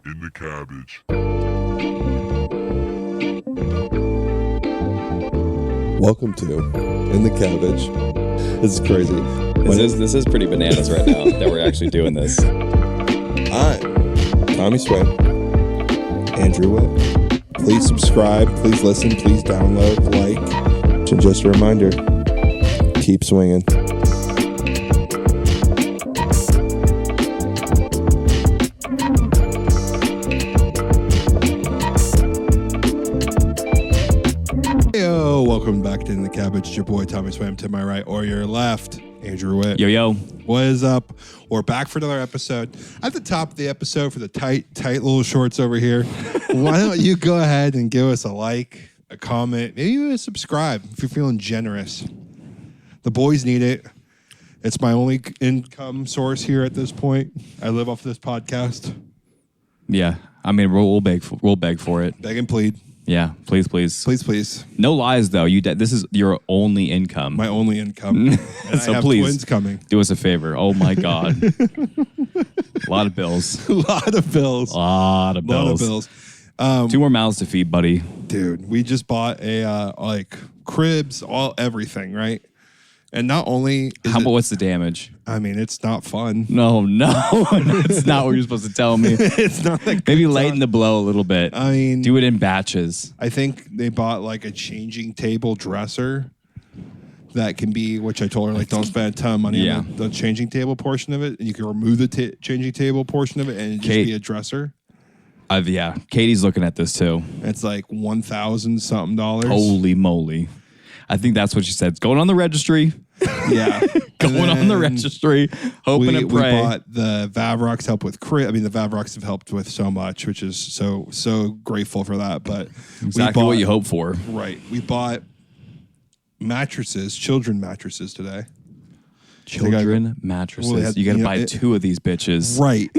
In the Cabbage. Welcome to In the Cabbage. This is crazy. This is pretty bananas right now that we're actually doing this. I'm Tommy Swain, Andrew Witt. Please subscribe, please listen, please download, like. And just a reminder, keep swinging. Welcome back to In the Cabbage. It's your boy Tommy Swam to my right or your left, Andrew Witt. Yo. What is up? We're back for another episode. At the top of the episode for the tight little shorts over here, why don't you go ahead and give us a like, a comment, maybe even a subscribe if you're feeling generous. The boys need it. It's my only income source here at this point. I live off this podcast. Yeah, I mean we'll beg for it. Beg and plead. Yeah, please. Please. No lies though. This is your only income. My only income. And So I have please twins coming. do us a favor. Oh my God, a lot of bills. A lot of bills. A lot of bills. Two more mouths to feed, buddy. Dude, we just bought a cribs, everything, right? And not only What's the damage? I mean, it's not fun. No, that's not what you're supposed to tell me. It's not like Maybe lighten the blow a little bit. I mean, do it in batches. I think they bought like a changing table dresser that can be, which I told her, like, don't spend a ton of money on the changing table portion of it. And you can remove the changing table portion of it and just be a dresser. Katie's looking at this too. It's like $1,000 something. Holy moly. I think that's what she said. It's going on the registry. Yeah. Going on the registry. Hoping and pray. We bought the Vavrox help with crib. I mean, the Vavrox have helped with so much, which is so grateful for that. But exactly what you hope for. Right. We bought children mattresses today. Children mattresses. You got to buy two of these bitches. Right.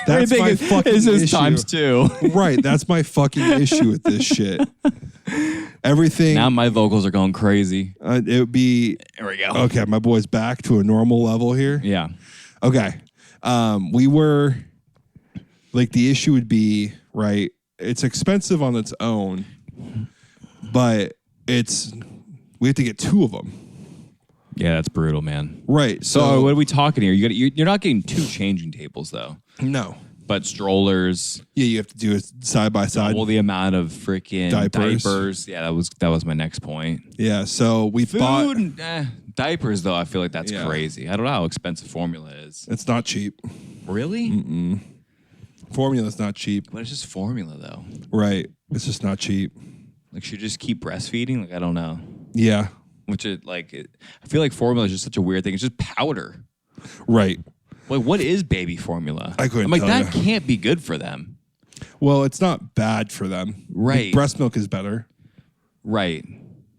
That's my fucking issue. It's just times two. Right. That's my fucking issue with this shit. Everything. Now my vocals are going crazy. It would be. There we go. Okay, my boy's back to a normal level here. Yeah. Okay. We were like, the issue would be, right, it's expensive on its own, but we have to get two of them. Yeah, that's brutal, man. Right. So what are we talking here? You're not getting two changing tables though. No. But strollers. Yeah, you have to do it side by side. Double the amount of freaking diapers. Yeah, that was my next point. Yeah, so we bought diapers though. I feel like that's crazy. I don't know how expensive formula is. It's not cheap. Really? Mm-mm. Formula's not cheap. But it's just formula though. Right. It's just not cheap. Like, should you just keep breastfeeding? Like, I don't know. Yeah. I feel like formula is just such a weird thing. It's just powder. Right. Like, what is baby formula? I couldn't I'm like, tell that you. can't be good for them. Well, it's not bad for them. Right. Like, breast milk is better. Right.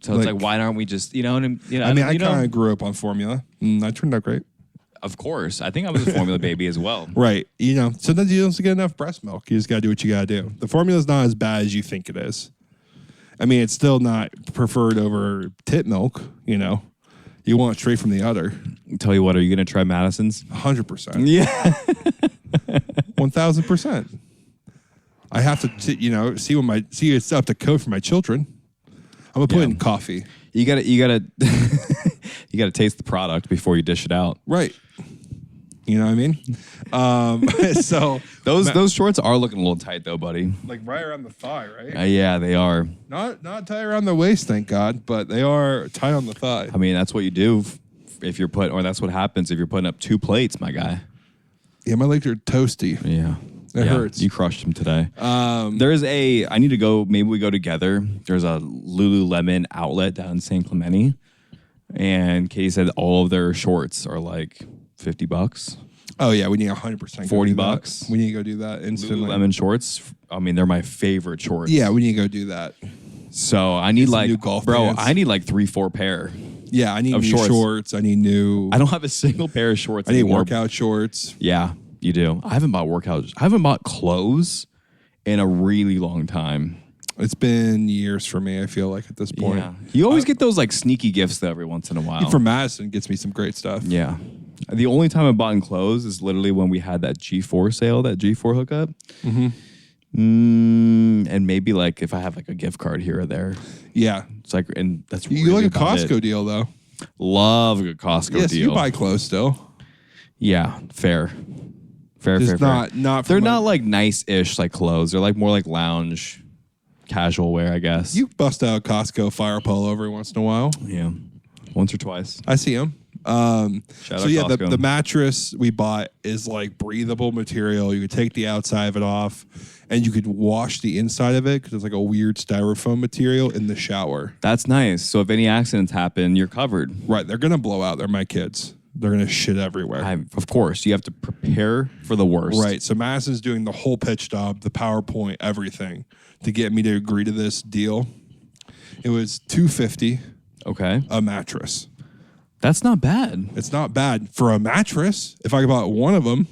So it's like, why aren't we just, I kind of grew up on formula. I turned out great. Of course. I think I was a formula baby as well. Right. Sometimes you don't get enough breast milk. You just got to do what you got to do. The formula is not as bad as you think it is. I mean, it's still not preferred over tit milk, You want it straight from the udder. Tell you what, are you going to try Madison's? 100%. Yeah. 1,000%. I have to, see it's up to code for my children. I'm gonna put it in coffee. You gotta you gotta taste the product before you dish it out. Right. You know what I mean? So those shorts are looking a little tight though, buddy. Like right around the thigh, right? Yeah, they are. Not tight around the waist, thank God, but they are tight on the thigh. I mean, that's what you do that's what happens if you're putting up two plates, my guy. Yeah, my legs are toasty. Yeah. It hurts. You crushed him today. I need to go, maybe we go together. There's a Lululemon outlet down in San Clemente. And Katie said all of their shorts are like $50. Oh yeah, we need 100%. $40. We need to go do that instantly. Lululemon shorts. I mean, they're my favorite shorts. Yeah, we need to go do that. So I need new golf pants. I need like 3-4 pair. Yeah, I need new shorts. I need new. I don't have a single pair of shorts. I need workout shorts. Yeah, you do. I haven't bought clothes in a really long time. It's been years for me, I feel like, at this point. Yeah. You always get those like sneaky gifts though every once in a while. From Madison gets me some great stuff. Yeah. The only time I bought in clothes is literally when we had that G4 sale, that G4 hookup. Mm-hmm. And maybe like if I have like a gift card here or there. Yeah. It's like, and that's You really like a Costco deal, though. Love a good Costco deal. Yes, you buy clothes still. Yeah, fair. Just Fair. not. They're not like nice-ish like clothes. They're like more like lounge, casual wear, I guess. You bust out a Costco fire polo every once in a while. Yeah, once or twice. I see them. Shout out Costco. The mattress we bought is like breathable material. You could take the outside of it off, and you could wash the inside of it because it's like a weird styrofoam material in the shower. That's nice. So if any accidents happen, you're covered. Right, they're gonna blow out. They're my kids. They're gonna shit everywhere. Of course, you have to prepare for the worst. Right. So Madison's doing the whole pitch job, the PowerPoint, everything to get me to agree to this deal. It was $250 Okay. a mattress. That's not bad. It's not bad for a mattress. If I bought one of them,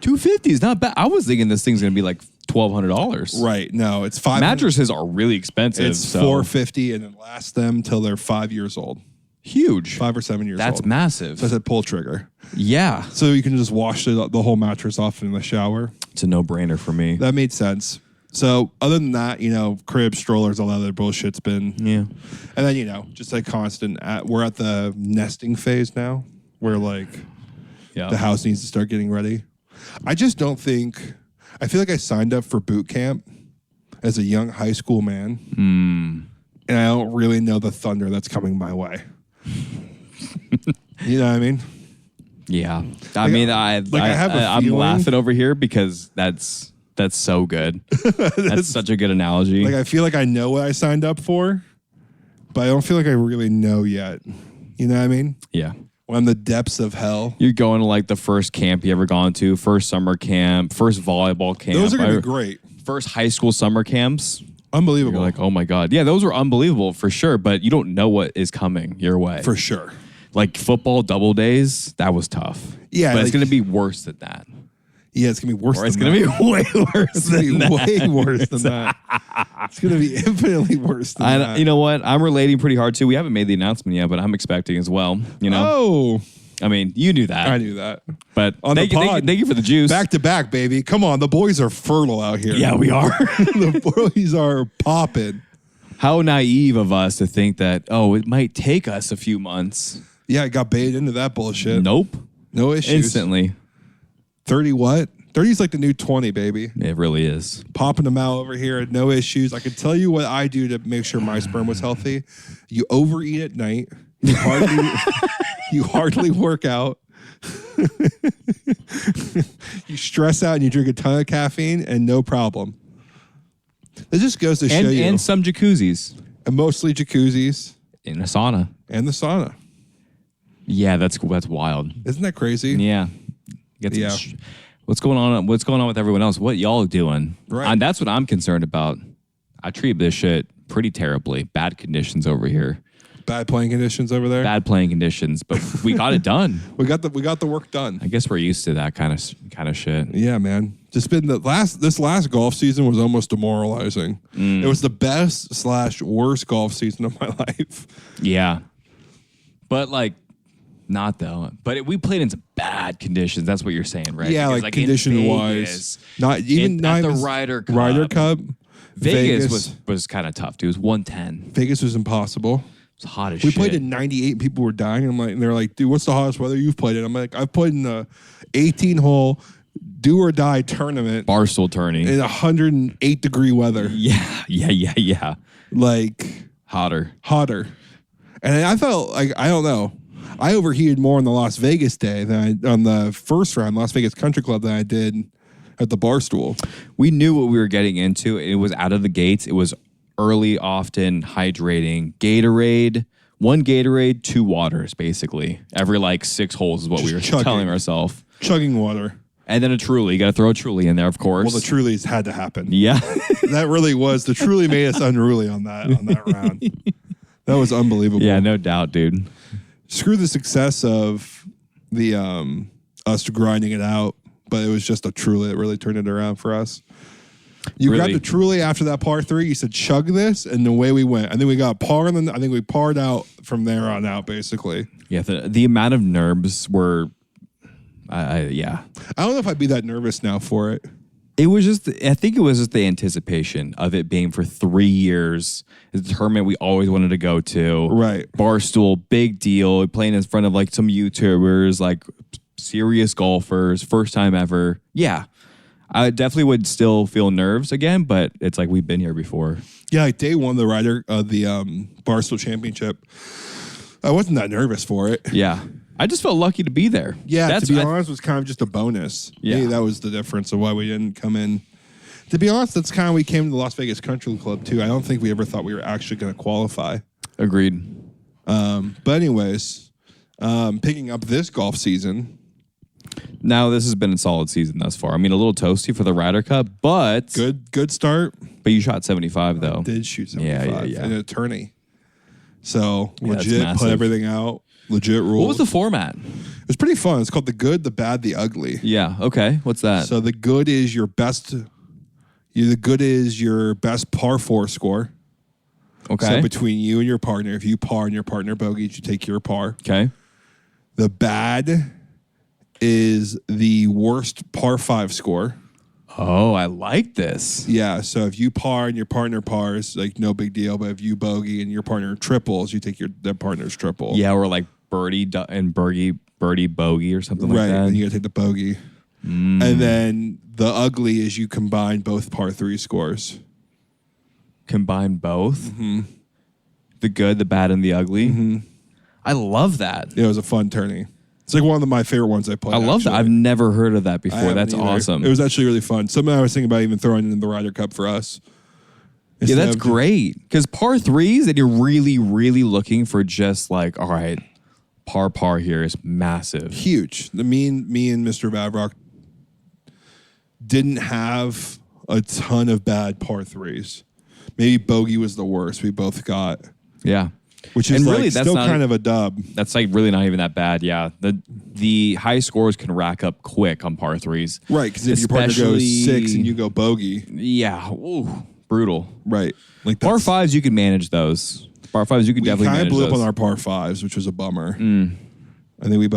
$250 is not bad. I was thinking this thing's gonna be like $1,200. right? No, it's $500. Mattresses are really expensive. It's $450, and it lasts them till they're 5 years old, huge. 5 or 7 years old. That's massive. So I said pull trigger. Yeah, So you can just wash the whole mattress off in the shower. it's a no-brainer for me. That made sense. So other than that, crib, strollers, all that other bullshit's been. Yeah. And then, just like constant, we're at the nesting phase now where like Yeah. the house needs to start getting ready. I just don't think, I feel like I signed up for boot camp as a young high school man. And I don't really know the thunder that's coming my way. You know what I mean? Yeah. I mean, I'm feeling- laughing over here because that's so good. That's such a good analogy. Like I feel like I know what I signed up for, but I don't feel like I really know yet. You know what I mean? yeah. When I'm in the depths of hell. You're going to like the first camp you ever gone to, first summer camp, first volleyball camp. Those are going to be great. First high school summer camps. Unbelievable. You're like, oh my God. Yeah, those were unbelievable for sure, but you don't know what is coming your way. For sure. Like football double days, that was tough. Yeah, But it's like- going to be worse than that. Yeah, it's going to be worse Or than it's that. going to be way worse It's going to than be that. way worse than that. It's going to be infinitely worse than that. You know what? I'm relating pretty hard too. We haven't made the announcement yet, but I'm expecting as well. You know, Oh, I mean, you knew that. I knew that. But On the pod. thank you for the juice. Back to back, baby. Come on. The boys are fertile out here. Yeah, we are. The boys are popping. How naive of us to think that, it might take us a few months. Yeah, I got baited into that bullshit. Nope. No issues. Instantly. 30 what? 30 is like the new 20, baby. It really is. Popping them out over here, no issues. I can tell you what I do to make sure my sperm was healthy. You overeat at night. You hardly work out. You stress out and you drink a ton of caffeine and no problem. It just goes to show you. And some jacuzzis. And mostly jacuzzis In a sauna. and the sauna. Yeah, that's wild. Isn't that crazy? Yeah. Yeah. What's going on? What's going on with everyone else? What y'all doing? Right. And that's what I'm concerned about. I treat this shit pretty terribly. Bad conditions over here. Bad playing conditions over there. Bad playing conditions, but we got it done. We got the work done. I guess we're used to that kind of shit. Yeah, man. Just been this last golf season was almost demoralizing. It was the best / worst golf season of my life. Yeah. But like, not though. But we played in some bad conditions. That's what you're saying, right? Yeah, Because, like in condition wise, Vegas, not even at the even- Ryder Cup. Ryder Cup. Vegas was kind of tough, dude. It was 110. Vegas was impossible. It was hot as We shit. played in 98 and people were dying. And they're like, dude, what's the hottest weather you've played in? I'm like, I've played in a 18-hole do or die tournament Barstool tourney. in 108 degree weather. Yeah. Like Hotter. And I felt like, I don't know. I overheated more on the Las Vegas day than on the first round, Las Vegas Country Club, than I did at the Barstool. We knew what we were getting into. It was out of the gates. It was early, often hydrating. Gatorade, 1 Gatorade, 2 waters, basically. Every like 6 holes is what we were chugging. telling ourselves. Chugging water. And then a Truly. You got to throw a Truly in there, of course. Well, the Trulies had to happen. Yeah. That really was. The Truly made us unruly on that round. That was unbelievable. Yeah, no doubt, dude. Screw the success of the us grinding it out, but it was just a Truly that really turned it around for us. You Really? grabbed a Truly after that par 3. You said, chug this, and away we went. I think we got par, and then I think we parred out from there on out, basically. Yeah, the amount of nerves were Yeah. I don't know if I'd be that nervous now for it. It was just, I think it was just the anticipation of it being for 3 years. It's a tournament we always wanted to go to. Right. Barstool, big deal. Playing in front of like some YouTubers, like serious golfers, first time ever. Yeah. I definitely would still feel nerves again, but it's like we've been here before. Yeah, like day one of the Ryder of the Barstool Championship, I wasn't that nervous for it. Yeah. I just felt lucky to be there. Yeah, to be honest, it was kind of just a bonus. Yeah. Maybe that was the difference of why we didn't come in. To be honest, that's kind of we came to the Las Vegas Country Club too. I don't think we ever thought we were actually going to qualify. Agreed. But anyways, picking up this golf season. Now this has been a solid season thus far. I mean, a little toasty for the Ryder Cup, but good start. But you shot 75 though. Did shoot 75 Yeah. in an attorney. So Yeah, that's legit, massive. put everything out. Legit rules. What was the format? It was pretty fun. It's called the good, the bad, the ugly. Yeah. Okay. What's that? So the good is your best. The good is your best par 4 score. Okay. So between you and your partner, if you par and your partner bogeys, you take your par. Okay. The bad is the worst par 5 score. Oh, I like this. Yeah. So if you par and your partner pars, like no big deal. But if you bogey and your partner triples, you take their partner's triple. Yeah, or like birdie and birdie bogey or something like that. And you gotta take the bogey. And then the ugly is you combine both par 3 scores. Combine both. Mm-hmm. The good, the bad, and the ugly. Mm-hmm. I love that. It was a fun tourney. It's like one of my favorite ones I played. I love that. I've never heard of that before. That's either. awesome. It was actually really fun. Something I was thinking about even throwing in the Ryder Cup for us. Yeah, that's great. Because par 3s, and you're really, really looking for just like, all right, par here is massive. Huge. Me and Mr. Vavrock didn't have a ton of bad par 3s. Maybe bogey was the worst. We both got. Yeah. Which is really, that's still kind of a dub. That's like really not even that bad. Yeah. The high scores can rack up quick on par 3s. Right. Because if your partner goes 6 and you go bogey. Yeah. Ooh, brutal. Right. Like par 5s, you can manage those. Par 5s, you can definitely manage those. We kind of blew up on our par 5s, which was a bummer. I think we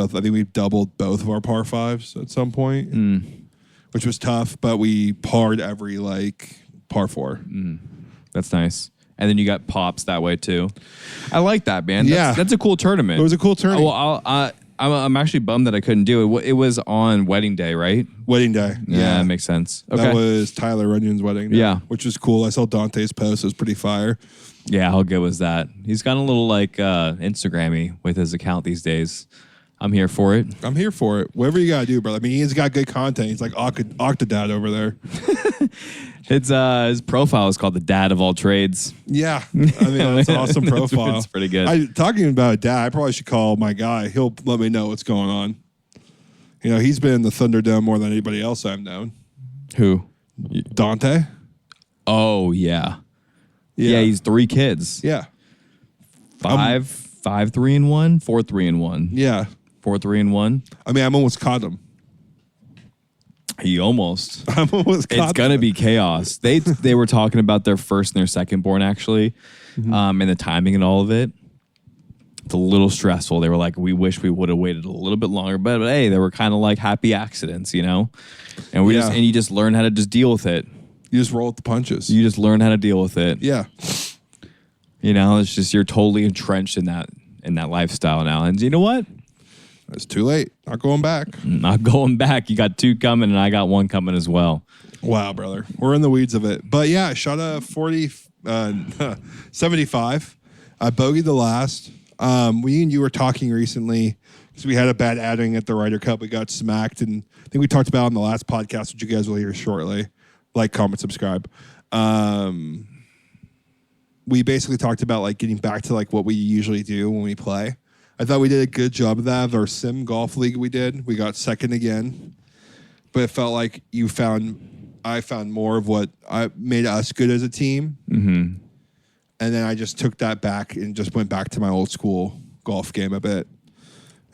doubled both of our par 5s at some point, which was tough, but we parred every par 4. That's nice. And then you got pops that way too. I like that, man. That's a cool tournament. It was a cool tournament. Well, I'm actually bummed that I couldn't do it. It was on wedding day, right? Wedding day. Yeah, that makes sense. Okay. That was Tyler Runyon's wedding day. Yeah. Which was cool. I saw Dante's post. It was pretty fire. Yeah, how good was that? He's got a little Instagrammy with his account these days. I'm here for it. I'm here for it. Whatever you gotta do, brother. I mean, he's got good content. He's like Octodad over there. His profile is called the Dad of All Trades. Yeah, I mean that's an awesome profile. It's pretty good. Talking about a dad, I probably should call my guy. He'll let me know what's going on. You know, he's been in the Thunderdome more than anybody else I've known. Who? Dante. Oh yeah. He's 3 kids. Yeah, 5, 3 and 1, 4, 3 and 1. Yeah, 4, 3 and 1. I mean, I'm almost caught him. He almost. I'm almost caught. It's gonna be chaos. They were talking about their first and their second born actually, and the timing and all of it. It's a little stressful. They were like, we wish we would have waited a little bit longer, but hey, they were kind of like happy accidents, you know. And you just learn how to just deal with it. You just roll with the punches. You just learn how to deal with it. Yeah. You know, it's just you're totally entrenched in that lifestyle now. And you know what? It's too late. Not going back. Not going back. You got 2 coming, and I got 1 coming as well. Wow, brother. We're in the weeds of it. But yeah, I shot a 75. I bogeyed the last. We and you were talking recently because we had a bad outing at the Ryder Cup. We got smacked, and I think we talked about it on the last podcast, which you guys will hear shortly. Like, comment, subscribe. We basically talked about getting back to what we usually do when we play. I thought we did a good job of that. Our sim golf league we did. We got second again. But it felt like I found more of what made us good as a team. Mm-hmm. And then I just took that back and just went back to my old school golf game a bit.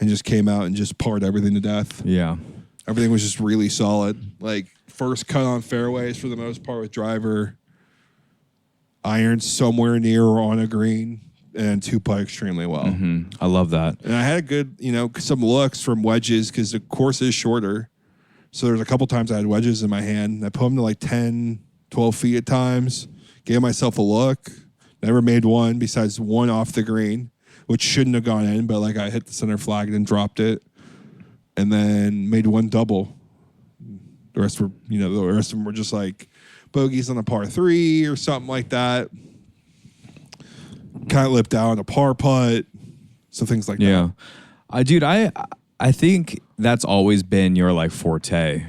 And just came out and just parred everything to death. Yeah. Everything was just really solid. First cut on fairways for the most part with driver. Irons somewhere near or on a green. and two-putt extremely well. I love that. And I had a good, some looks from wedges because the course is shorter. So there's a couple times I had wedges in my hand. I put them to like 10, 12 feet at times. Gave myself a look. Never made one besides one off the green, which shouldn't have gone in, but like I hit the center flag and then dropped it. And then made one double. The rest of them were just like bogeys on a par 3 or something like that. Kind of lipped out on a par putt. So things like that. Yeah. I think that's always been your like forte.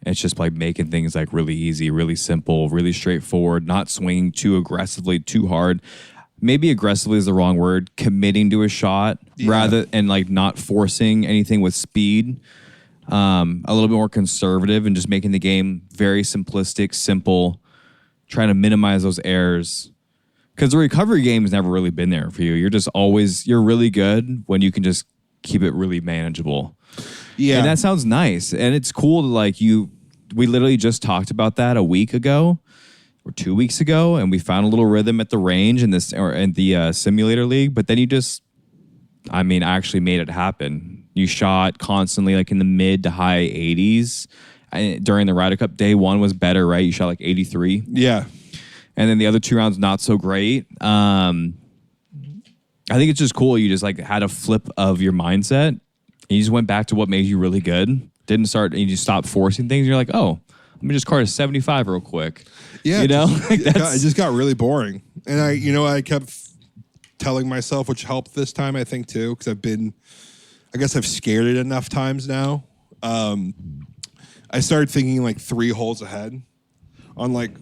It's just like making things like really easy, really simple, really straightforward, not swinging too aggressively, too hard. Maybe aggressively is the wrong word. Committing to a shot rather and like not forcing anything with speed. A little bit more conservative and just making the game very simplistic, simple, trying to minimize those errors. Because the recovery game has never really been there for you. You're really good when you can just keep it really manageable. Yeah. And that sounds nice. And it's cool to we literally just talked about that a week ago or 2 weeks ago, and we found a little rhythm at the range in the simulator league, but then actually made it happen. You shot constantly like in the mid to high 80s. During the Ryder Cup, day 1 was better, right? You shot like 83. Yeah. And then the other 2 rounds, not so great. I think it's just cool. You just like had a flip of your mindset. And you just went back to what made you really good. You just stopped forcing things. You're like, oh, let me just card a 75 real quick. Yeah. It just got really boring. And I kept telling myself, which helped this time, I think, too, because I've scared it enough times now. I started thinking like 3 holes ahead on like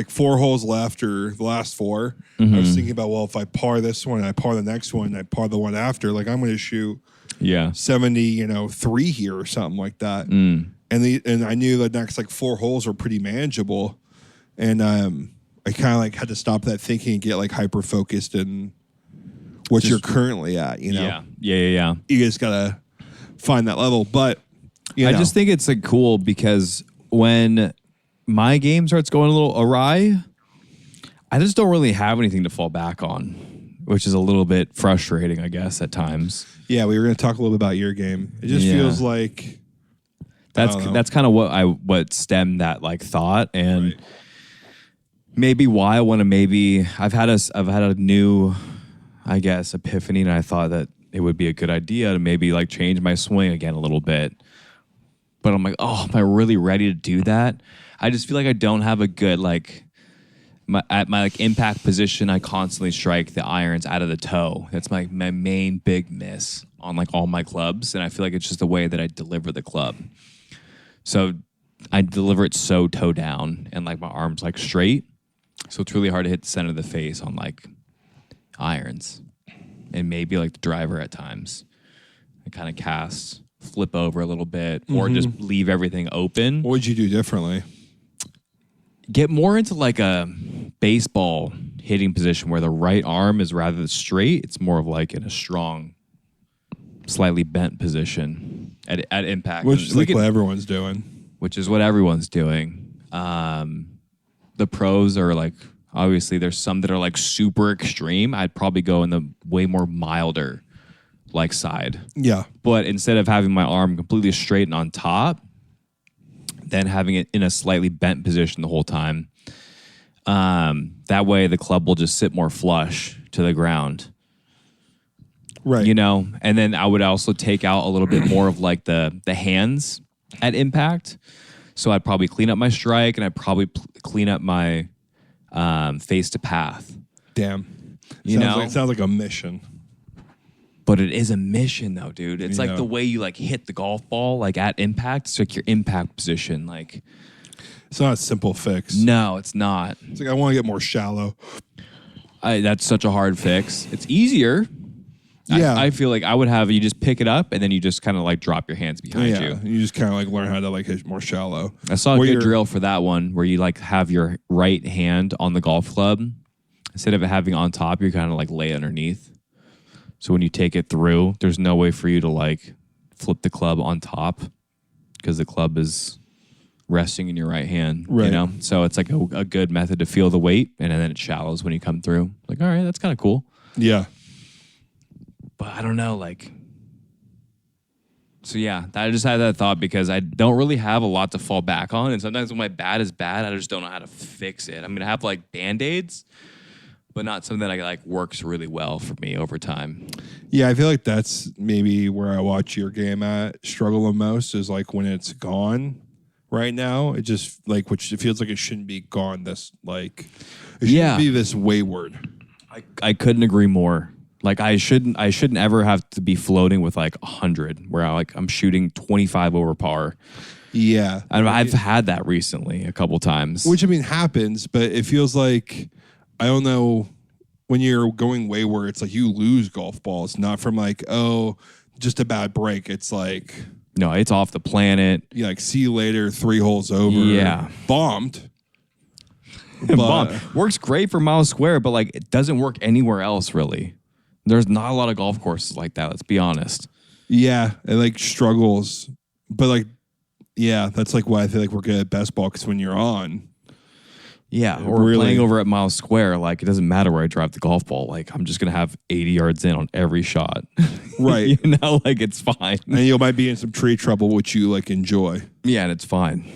4 holes left or the last 4. I was thinking about, well, if I par this one, I par the next one, I par the one after, like I'm going to shoot 73 here or something like that. And I knew the next like 4 holes were pretty manageable. And I kind of like had to stop that thinking and get like hyper focused in what you're currently at, Yeah. You just got to find that level. But I just think it's like cool because when my game starts going a little awry, I just don't really have anything to fall back on, which is a little bit frustrating, I guess, at times. Yeah, we were going to talk a little bit about your game. It just feels like that's kind of what stemmed that like thought, and maybe why I want to I've had a new, I guess, epiphany, and I thought that it would be a good idea to maybe like change my swing again a little bit. But I'm like, oh, am I really ready to do that? I just feel like I don't have a good at my like impact position. I constantly strike the irons out of the toe. That's my main big miss on like all my clubs, and I feel like it's just the way that I deliver the club. So I deliver it so toe down, and like my arms like straight, so it's really hard to hit the center of the face on like irons, and maybe like the driver at times. I kind of cast, flip over a little bit, or just leave everything open. What would you do differently? Get more into like a baseball hitting position where the right arm is rather than straight. It's more of like in a strong, slightly bent position at impact. Which is like what everyone's doing. Which is what everyone's doing. The pros are like, obviously there's some that are like super extreme. I'd probably go in the way more milder like side. Yeah. But instead of having my arm completely straight and on top, then having it in a slightly bent position the whole time. That way the club will just sit more flush to the ground. Right. And then I would also take out a little bit more of like the hands at impact. So I'd probably clean up my strike, and I'd probably clean up my face to path. Damn. Sounds like a mission. But it is a mission, though, dude. It's like the way you like hit the golf ball, like at impact. It's like your impact position. Like, it's not a simple fix. No, it's not. It's like I want to get more shallow. That's such a hard fix. It's easier. Yeah, I feel like I would have you just pick it up and then you just kind of like drop your hands behind you. You just kind of like learn how to like hit more shallow. I saw a good drill for that one where you like have your right hand on the golf club instead of it having on top. You kind of like lay underneath. So when you take it through, there's no way for you to like flip the club on top because the club is resting in your right hand, right. So it's like a good method to feel the weight, and then it shallows when you come through. Like, all right, that's kind of cool. Yeah. But I don't know, like. So yeah, I just had that thought because I don't really have a lot to fall back on, and sometimes when my bad is bad, I just don't know how to fix it. I mean, I have like Band-Aids, but not something that like works really well for me over time. Yeah, I feel like that's maybe where I watch your game at struggle the most is like when it's gone. Right now, it just like which it feels like it shouldn't be gone. This like it shouldn't be this wayward. I couldn't agree more. Like I shouldn't ever have to be floating with like 100 where I'm shooting 25 over par. Yeah, and I've had that recently a couple times. Which I mean happens, but it feels like I don't know when you're going wayward. It's like you lose golf balls, not from like just a bad break. It's like. No, it's off the planet. Yeah, like see you later, 3 holes over. Yeah. Bombed. Bombed. Works great for Miles Square, but like it doesn't work anywhere else really. There's not a lot of golf courses like that, let's be honest. Yeah, it like struggles. But like, yeah, that's like why I feel like we're good at best ball because when you're on. Yeah, or really, playing over at Miles Square, like it doesn't matter where I drive the golf ball. Like I'm just gonna have 80 yards in on every shot. Right. You know, like it's fine. And you might be in some tree trouble, which you like enjoy. Yeah, and it's fine.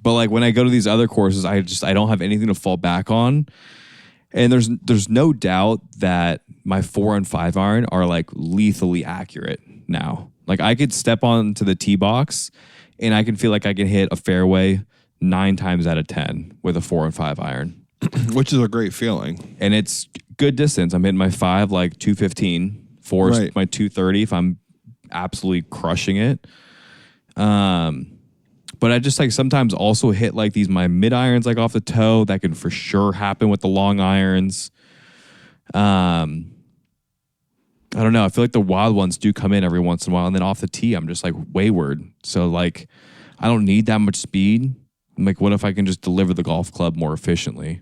But like when I go to these other courses, I don't have anything to fall back on. And there's no doubt that my 4 and 5 iron are like lethally accurate now. Like I could step onto the tee box and I can feel like I can hit a fairway 9 times out of 10 with a 4 and 5 iron. Which is a great feeling. And it's good distance. I'm hitting my 5 like 215, 4 is my 230 if I'm absolutely crushing it. But I just like sometimes also hit like my mid irons like off the toe. That can for sure happen with the long irons. I don't know. I feel like the wild ones do come in every once in a while, and then off the tee, I'm just like wayward. So like, I don't need that much speed. I'm like, what if I can just deliver the golf club more efficiently?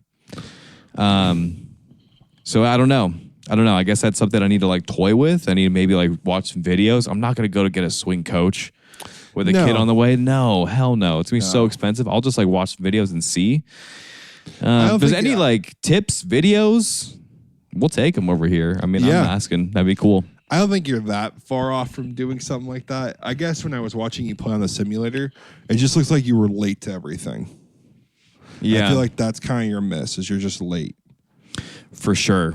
So I don't know. I guess that's something I need to like toy with. I need to maybe like watch some videos. I'm not going to go to get a swing coach with a kid on the way. No, hell no. It's going to be so expensive. I'll just like watch videos and see. If there's any like tips, videos, we'll take them over here. I mean, I'm asking. That'd be cool. I don't think you're that far off from doing something like that. I guess when I was watching you play on the simulator, it just looks like you were late to everything. Yeah. I feel like that's kind of your miss, is you're just late. For sure.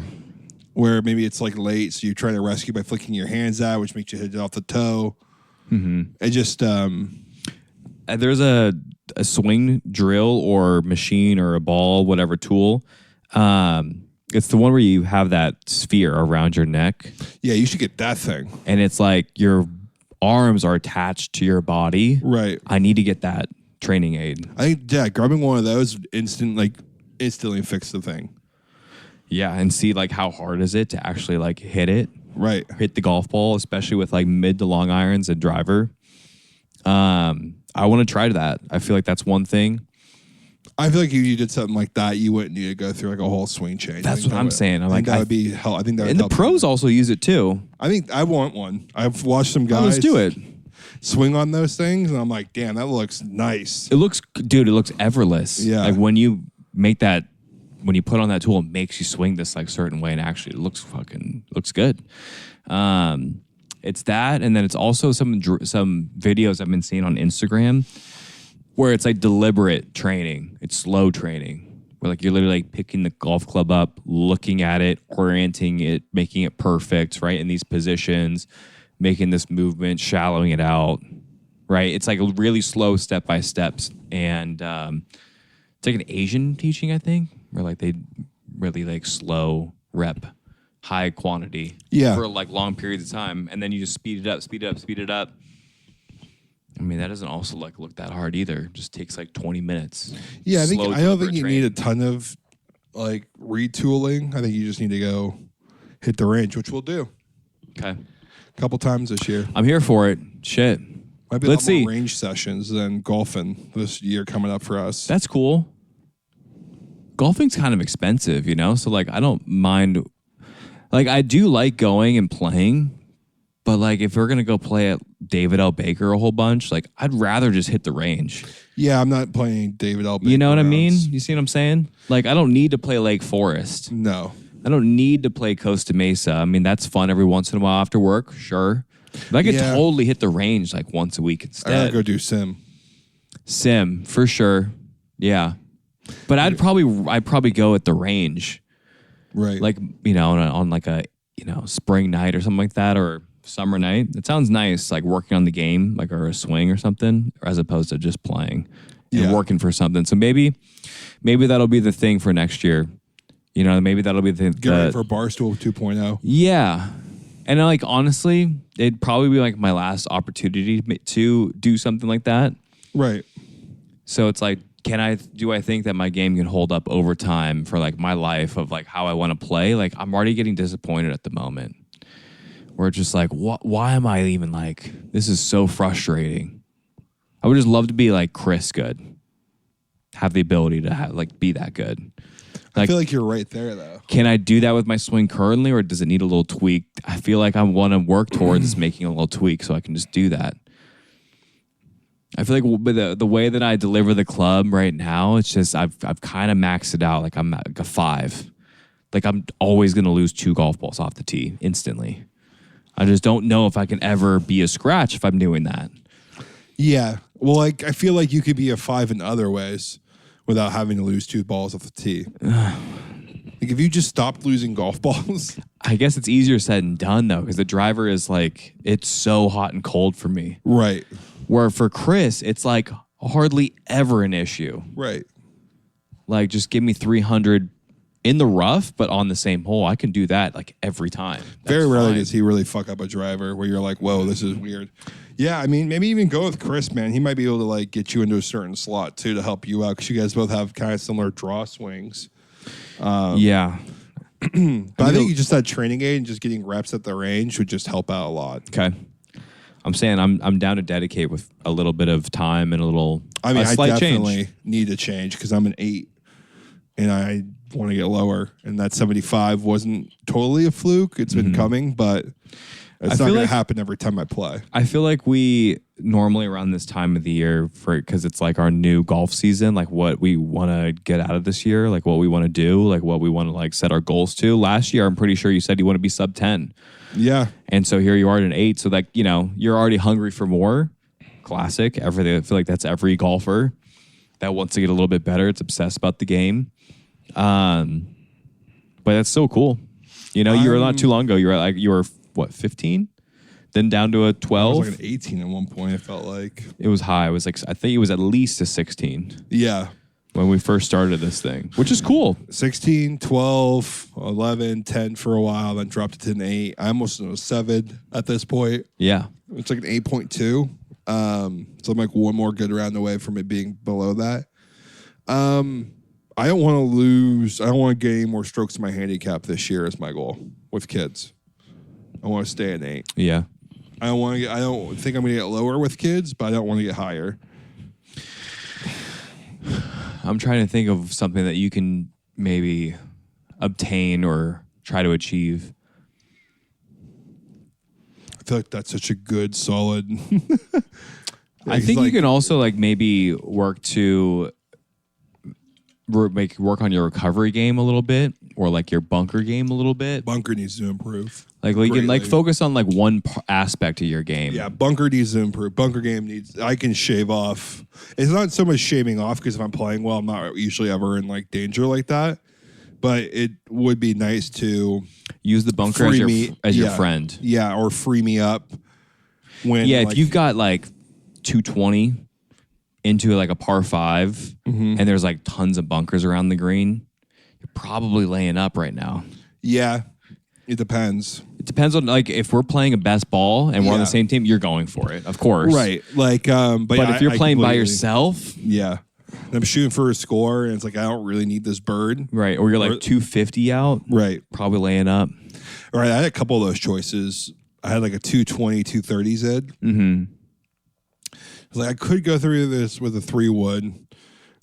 Where maybe it's like late, so you're trying to rescue by flicking your hands out, which makes you hit it off the toe. Mm-hmm. It just... there's a swing drill or machine or a ball, whatever tool. It's the one where you have that sphere around your neck. Yeah, you should get that thing. And it's like your arms are attached to your body. Right. I need to get that training aid. I think, grabbing one of those instantly fix the thing. Yeah, and see like how hard is it to actually like hit it. Right. Hit the golf ball, especially with like mid to long irons and driver. I want to try that. I feel like that's one thing. I feel like if you did something like that, you wouldn't need to go through like a whole swing change. That's what I'm saying. I'm like, that would be hell. I think that would and help. The pros also use it too. I think I want one. I've watched some guys let's do it. Swing on those things, and I'm like, damn, that looks nice. It looks effortless. Yeah. Like when you make that, when you put on that tool, it makes you swing this like certain way, and actually it looks good. It's that, and then it's also some videos I've been seeing on Instagram where it's like deliberate training. It's slow training, where like you're literally like picking the golf club up, looking at it, orienting it, making it perfect, right, in these positions, making this movement, shallowing it out, right? It's like a really slow step by steps, and it's like an Asian teaching, I think, where like they really like slow rep, high quantity for like long periods of time, and then you just speed it up. I mean, that doesn't also like look that hard either. It just takes like 20 minutes. Yeah, I don't think you need a ton of like retooling. I think you just need to go hit the range, which we'll do. Okay. A couple times this year. I'm here for it. Shit. Might be a lot more range sessions than golfing this year coming up for us. That's cool. Golfing's kind of expensive, you know? So like I don't mind, like I do like going and playing. But like, if we're gonna go play at David L. Baker a whole bunch, like I'd rather just hit the range. Yeah, I'm not playing David L. Baker. You know what I mean? You see what I'm saying? Like, I don't need to play Lake Forest. No. I don't need to play Costa Mesa. I mean, that's fun every once in a while after work, sure. But I could totally hit the range like once a week instead. I gotta go do sim. Sim, for sure. Yeah. But I'd probably go at the range. Right. Like, on like a, spring night or something like that, or summer night. It sounds nice, like working on the game, like, or a swing or something, as opposed to just playing and working for something. So maybe that'll be the thing for next year. Maybe that'll be the Get ready for Barstool 2.0. Yeah. And like, honestly, it'd probably be like my last opportunity to do something like that. Right. So it's like, do I think that my game can hold up over time for like my life of like how I want to play? Like, I'm already getting disappointed at the moment. Where it's just like, why am I even like, this is so frustrating. I would just love to be like Chris good. Have the ability to be that good. Like, I feel like you're right there though. Can I do that with my swing currently, or does it need a little tweak? I feel like I want to work towards making a little tweak so I can just do that. I feel like the way that I deliver the club right now, it's just I've kind of maxed it out. Like I'm like a 5. Like I'm always going to lose 2 golf balls off the tee instantly. I just don't know if I can ever be a scratch if I'm doing that. Yeah. Well, like I feel like you could be a 5 in other ways without having to lose 2 balls off the tee. Like if you just stopped losing golf balls. I guess it's easier said than done though, because the driver is like, it's so hot and cold for me. Right. Where for Chris, it's like hardly ever an issue. Right. Like just give me 300 in the rough, but on the same hole. I can do that like every time. Very rarely does he really fuck up a driver where you're like, whoa, this is weird. Yeah, I mean, maybe even go with Chris, man. He might be able to like get you into a certain slot too to help you out because you guys both have kind of similar draw swings. Yeah. But I think you just that training aid and just getting reps at the range would just help out a lot. Okay. I'm saying I'm down to dedicate with a little bit of time and I slight definitely change. need to change because I'm an 8 and I want to get lower. And that 75 wasn't totally a fluke. It's been coming, but it's not going to happen every time I play. I feel like we normally around this time of the year, because it's like our new golf season, like what we want to get out of this year, like what we want to do, like what we want to like set our goals to. Last year, I'm pretty sure you said you want to be sub 10. Yeah. And so here you are at an 8. So like, you're already hungry for more. Classic. I feel like that's every golfer that wants to get a little bit better. It's obsessed about the game. But that's so cool. You were not too long ago. You were what, 15? Then down to a 12. I was like an 18 at one point, it felt like. It was high. It was like, I think it was at least a 16. Yeah. When we first started this thing, which is cool. 16, 12, 11, 10 for a while, then dropped it to an 8. I almost know 7 at this point. Yeah. It's like an 8.2. So I'm like one more good round away from it being below that. I don't want to lose. I don't want to get any more strokes in my handicap this year is my goal with kids. I want to stay at 8. Yeah. I don't think I'm going to get lower with kids, but I don't want to get higher. I'm trying to think of something that you can maybe obtain or try to achieve. I feel like that's such a good, solid. I think you can also like maybe work to work on your recovery game a little bit, or like your bunker game a little bit. Bunker needs to improve. Like you can like focus on like one aspect of your game. Yeah, bunker needs to improve. Bunker game needs. I can shave off. It's not so much shaving off because if I'm playing well, I'm not usually ever in like danger like that. But it would be nice to use the bunker as your friend. Yeah, or free me up when. Yeah, if you've got like 220 into like a par 5, and there's like tons of bunkers around the green, you're probably laying up right now. Yeah, it depends. It depends on like if we're playing a best ball and we're on the same team, you're going for it, of course. Right. Like, but if you're playing by yourself, yeah, and I'm shooting for a score, and it's like I don't really need this bird. Right. Or you're like 250 out. Right. Probably laying up. All right. I had a couple of those choices. I had like a 220, 230 Zed. Mm-hmm. Like I could go through this with a 3-wood,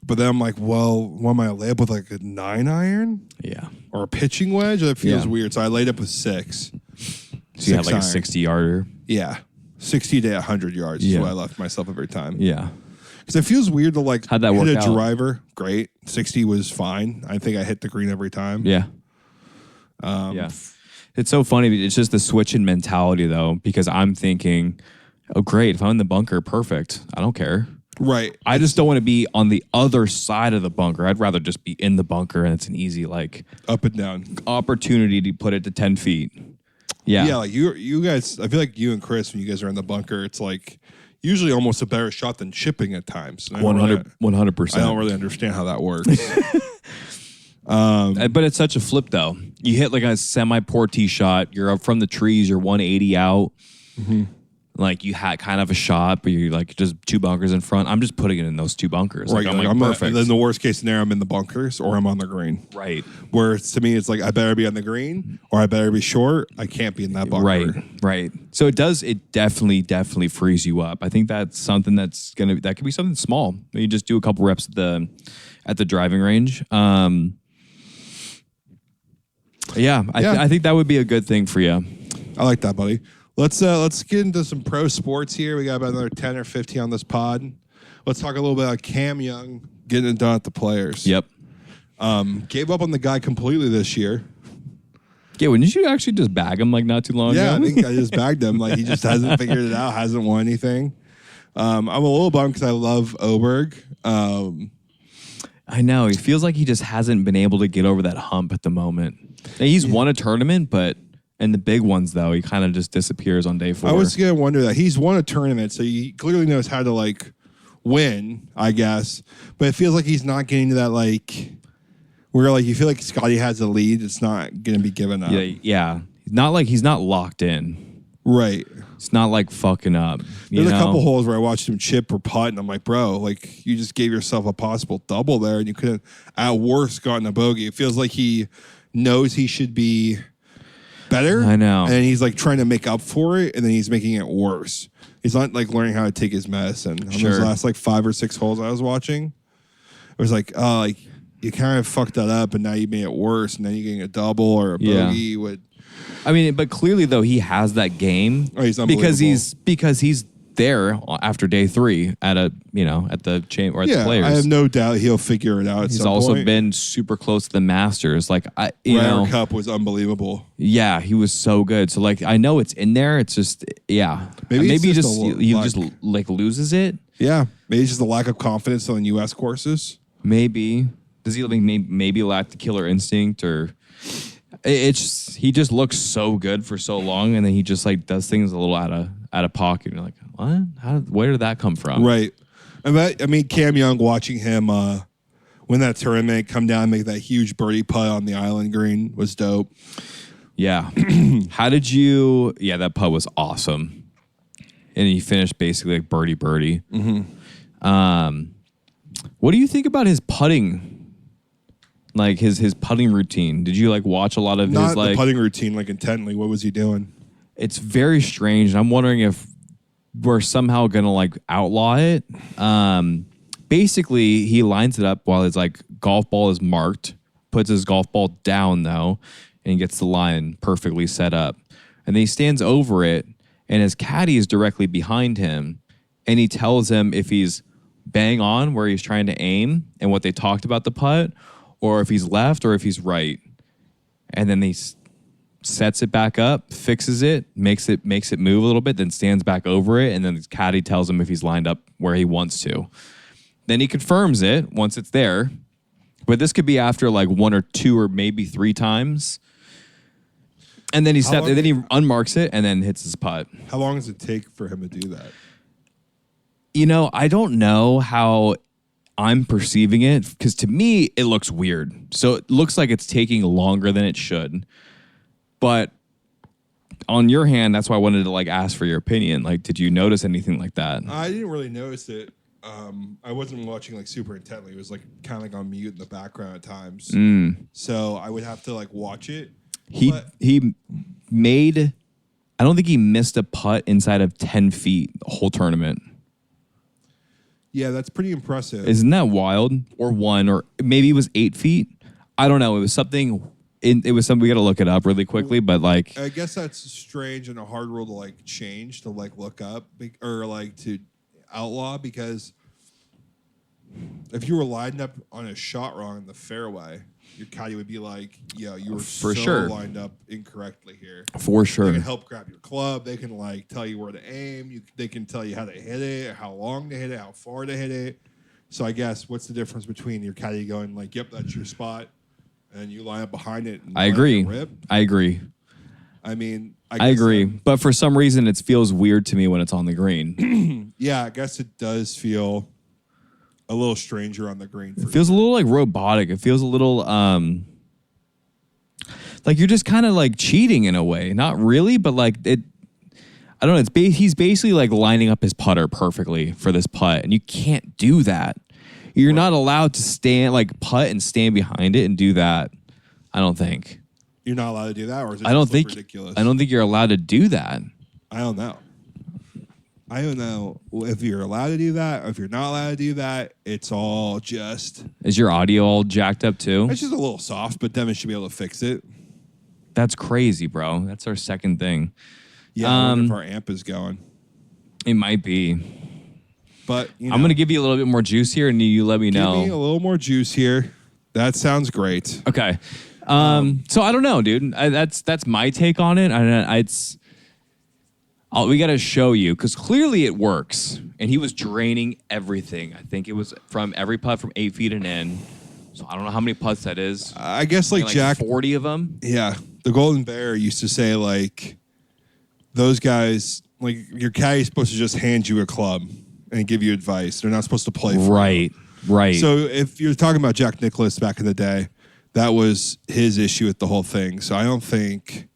but then I'm like, well, what am I lay up with like a 9-iron? Yeah. Or a pitching wedge? That feels weird. So I laid up with 6. So you had like a 60-yarder. Yeah. 60 to 100 yards is what I left myself every time. Yeah. Because it feels weird to like How'd that hit work a out? driver. Great. 60 was fine. I think I hit the green every time. Yeah. Yeah. It's so funny. It's just the switch in mentality, though, because I'm thinking, oh, great. If I'm in the bunker, perfect. I don't care. Right. I just don't want to be on the other side of the bunker. I'd rather just be in the bunker, and it's an easy, up and down opportunity to put it to 10 feet. Yeah. Yeah, like you guys, I feel like you and Chris, when you guys are in the bunker, it's like usually almost a better shot than chipping at times. 100%. I don't really understand how that works. But it's such a flip, though. You hit like a semi-poor tee shot. You're up from the trees. You're 180 out. Mm-hmm. Like you had kind of a shot, but you're like just 2 bunkers in front. I'm just putting it in those 2 bunkers. Right. Like, I'm perfect. And then the worst case scenario, I'm in the bunkers or I'm on the green. Right. Where to me, it's like I better be on the green or I better be short. I can't be in that bunker. Right. So it definitely frees you up. I think that's something that could be something small. You just do a couple reps at the driving range. I think that would be a good thing for you. I like that, buddy. Let's get into some pro sports here. We got about another 10 or 15 on this pod. Let's talk a little bit about Cam Young getting it done at the Players. Yep. Gave up on the guy completely this year. Yeah, didn't you actually just bag him like not too long ago? Yeah, I think I just bagged him. Like he just hasn't figured it out, hasn't won anything. I'm a little bummed because I love Oberg. I know. He feels like he just hasn't been able to get over that hump at the moment. He's won a tournament, but in the big ones, though, he kind of just disappears on day 4. I was going to wonder that. He's won a tournament, so he clearly knows how to, win, I guess. But it feels like he's not getting to that, where, you feel like Scotty has the lead. It's not going to be given up. Yeah. He's not locked in. Right. It's not, fucking up. There's a couple holes where I watched him chip or putt, and I'm like, bro, you just gave yourself a possible double there, and you could have, at worst, gotten a bogey. It feels like he knows he should be better. I know. And he's trying to make up for it, and then he's making it worse. He's not learning how to take his medicine. On those last 5 or 6 holes I was watching, it was you kind of fucked that up, and now you made it worse, and then you're getting a double or a bogey. But clearly though he has that game. Oh, he's unbelievable. because he's there after day 3 at the Players. I have no doubt he'll figure it out. He's also been super close to the Masters. Ryder Cup was unbelievable. Yeah, he was so good. So I know it's in there. It's just maybe he just loses it. Yeah, maybe it's just a lack of confidence on U.S. courses. Maybe does he maybe lack the killer instinct or? He just looks so good for so long, and then he just does things a little out of pocket. And you're like, what? Where did that come from? Right. Cam Young, watching him win that tournament, come down and make that huge birdie putt on the island green was dope. Yeah. How did you? Yeah, that putt was awesome, and he finished basically birdie. Mm-hmm. What do you think about his putting? His putting routine. Did you watch a lot of Not his the putting routine intently? What was he doing? It's very strange. And I'm wondering if we're somehow gonna outlaw it. Basically, he lines it up while his golf ball is marked, puts his golf ball down though, and he gets the line perfectly set up. And then he stands over it, and his caddy is directly behind him, and he tells him if he's bang on where he's trying to aim and what they talked about the putt, or if he's left or if he's right. And then he sets it back up, fixes it, makes it move a little bit, then stands back over it, and then his caddy tells him if he's lined up where he wants to. Then he confirms it once it's there. But this could be after 1 or 2 or maybe 3 times. And then he unmarks it and then hits his putt. How long does it take for him to do that? I don't know how I'm perceiving it, because to me it looks weird. So it looks like it's taking longer than it should. But on your hand, that's why I wanted to ask for your opinion. Did you notice anything like that? I didn't really notice it. I wasn't watching super intently. It was kind of on mute in the background at times. So I would have to watch it. He made, I don't think he missed a putt inside of 10 feet the whole tournament. Yeah, that's pretty impressive. Isn't that wild? Or 1, or maybe it was 8 feet. I don't know. It was something. It was something. We got to look it up really quickly. But I guess that's strange and a hard rule to change to look up or to outlaw, because if you were lined up on a shot wrong in the fairway, your caddy would be like, yo, you were For so sure. lined up incorrectly here. For sure. They can help grab your club. They can like tell you where to aim. They can tell you how to hit it, how long to hit it, how far to hit it. So I guess what's the difference between your caddy going like, yep, that's your spot, and you line up behind it and I agree. rip? I agree. I mean, I agree. But for some reason, it feels weird to me when it's on the green. Yeah, I guess it does feel a little stranger on the green. It feels a little like robotic. It feels a little like you're just kind of like cheating in a way. Not really, but like it. I don't know. He's basically like lining up his putter perfectly for this putt, and you can't do that. You're not allowed to stand like putt and stand behind it and do that. I don't think. You're not allowed to do that, or is it I don't think ridiculous? I don't think you're allowed to do that. I don't know. I don't know if you're allowed to do that or if you're not allowed to do that. It's all just... Is your audio all jacked up too? It's just a little soft, but Devin should be able to fix it. That's crazy, bro. That's our second thing. Yeah, I wonder if our amp is going. It might be. But you know, I'm going to give you a little bit more juice here, and you let me know. Give me a little more juice here. That sounds great. Okay. So I don't know, dude. That's my take on it. We got to show you because clearly it works. And he was draining everything. I think it was from every putt from 8 feet and in. So I don't know how many putts that is. I guess like Jack, 40 of them. Yeah, the Golden Bear used to say like those guys, like your caddy's supposed to just hand you a club and give you advice. They're not supposed to play for you. Right. So if you're talking about Jack Nicklaus back in the day, that was his issue with the whole thing. So I don't think,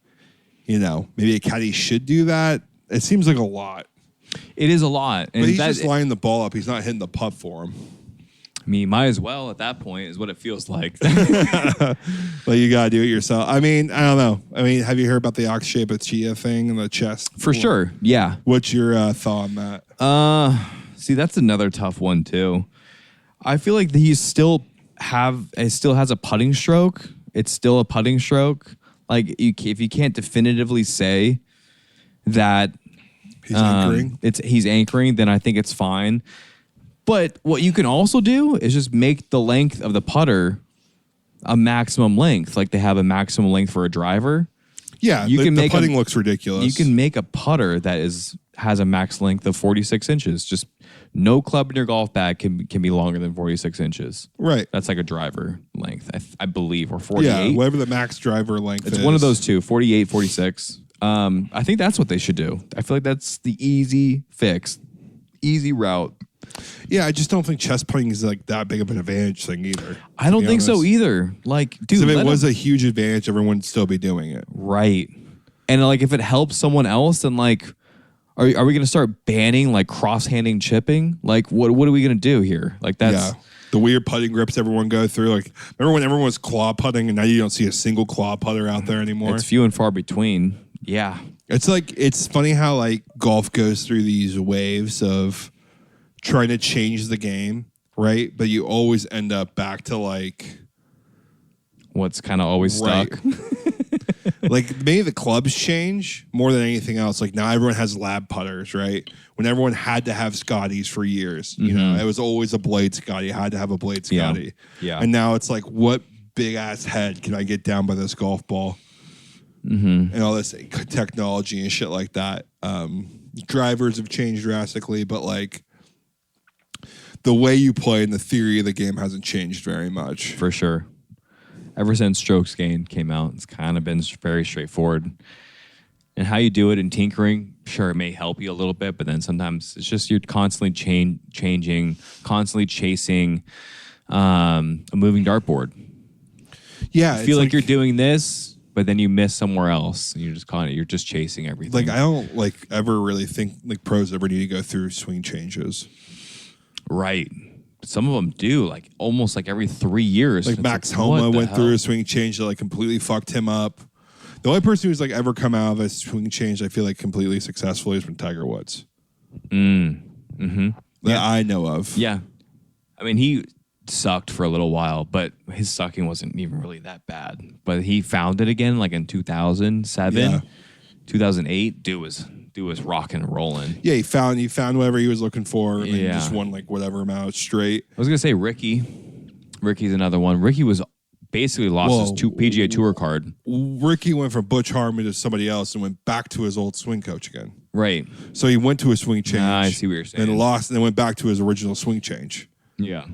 maybe a caddy should do that. It seems like a lot. It is a lot. And but he's just lining the ball up. He's not hitting the putt for him. I mean, might as well at that point is what it feels like. But you got to do it yourself. I mean, I don't know. I mean, have you heard about the ox-shaped chia thing in the chest? For sure. Yeah. What's your thought on that? See, that's another tough one too. I feel like he still has a putting stroke. It's still a putting stroke. Like if you can't definitively say that he's anchoring, he's anchoring, then I think it's fine. But what you can also do is just make the length of the putter a maximum length, like they have a maximum length for a driver. Yeah, the putting looks ridiculous. You can make a putter that has a max length of 46 inches. Just no club in your golf bag can be longer than 46 inches. Right. That's like a driver length, I believe, or 48. Yeah, whatever the max driver length is. It's one of those two, 48, 46. I think that's what they should do. I feel like that's the easy fix, easy route. Yeah, I just don't think chest putting is like that big of an advantage thing either. I don't think so either. Like, dude, if it was a huge advantage, everyone would still be doing it. Right. And like, if it helps someone else, then like, are we going to start banning like cross-handing chipping? Like, what are we going to do here? Like, that's the weird putting grips everyone go through. Like, remember when everyone was claw putting, and now you don't see a single claw putter out there anymore? It's few and far between. Yeah. It's funny how like golf goes through these waves of trying to change the game, right? But you always end up back to like what's kind of always stuck. Like maybe the clubs change more than anything else. Like now everyone has lab putters, right? When everyone had to have Scotties for years, you know, it was always a blade Scotty. You had to have a blade Scotty. Yeah. And now it's like, what big ass head can I get down by this golf ball? And all this technology and shit like that. Drivers have changed drastically, but like the way you play and the theory of the game hasn't changed very much. For sure. Ever since strokes gained came out, it's kind of been very straightforward. And how you do it in tinkering, sure, it may help you a little bit, but then sometimes it's just you're constantly changing, constantly chasing a moving dartboard. Yeah, you feel like you're doing this, but then you miss somewhere else, and you're just chasing everything. Like I don't like ever really think like pros ever need to go through swing changes. Right. Some of them do, like almost like every 3 years. Like Max Homa went through a swing change that like completely fucked him up. The only person who's like ever come out of a swing change I feel like completely successfully has been Tiger Woods. That I know of. Yeah. I mean, he sucked for a little while, but his sucking wasn't even really that bad. But he found it again like in 2007, 2008. Dude was rocking and rolling. Yeah, he found whatever he was looking for and just won like whatever amount straight. I was gonna say Ricky. Ricky's another one. Ricky was basically lost his PGA Tour card. Ricky went from Butch Harmon to somebody else and went back to his old swing coach again. Right. So he went to a swing change. I see what you're saying. And lost, and then went back to his original swing change. Yeah.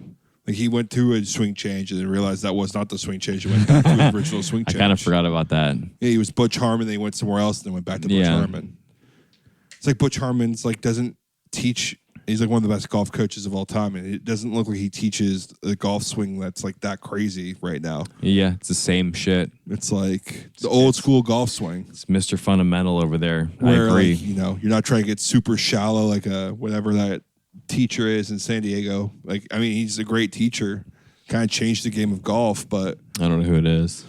Like he went through a swing change and then realized that was not the swing change. He went back to his original swing change. I kind of forgot about that. Yeah, he was Butch Harmon. Then he went somewhere else and then went back to Butch Harmon. It's like Butch Harmon's like doesn't teach. He's like one of the best golf coaches of all time, and it doesn't look like he teaches a golf swing that's like that crazy right now. Yeah, it's the same shit. It's like the old school golf swing. It's Mr. Fundamental over there. Where, I agree. like, you're not trying to get super shallow like whatever that teacher is in San Diego. Like, I mean, he's a great teacher. Kind of changed the game of golf, but I don't know who it is.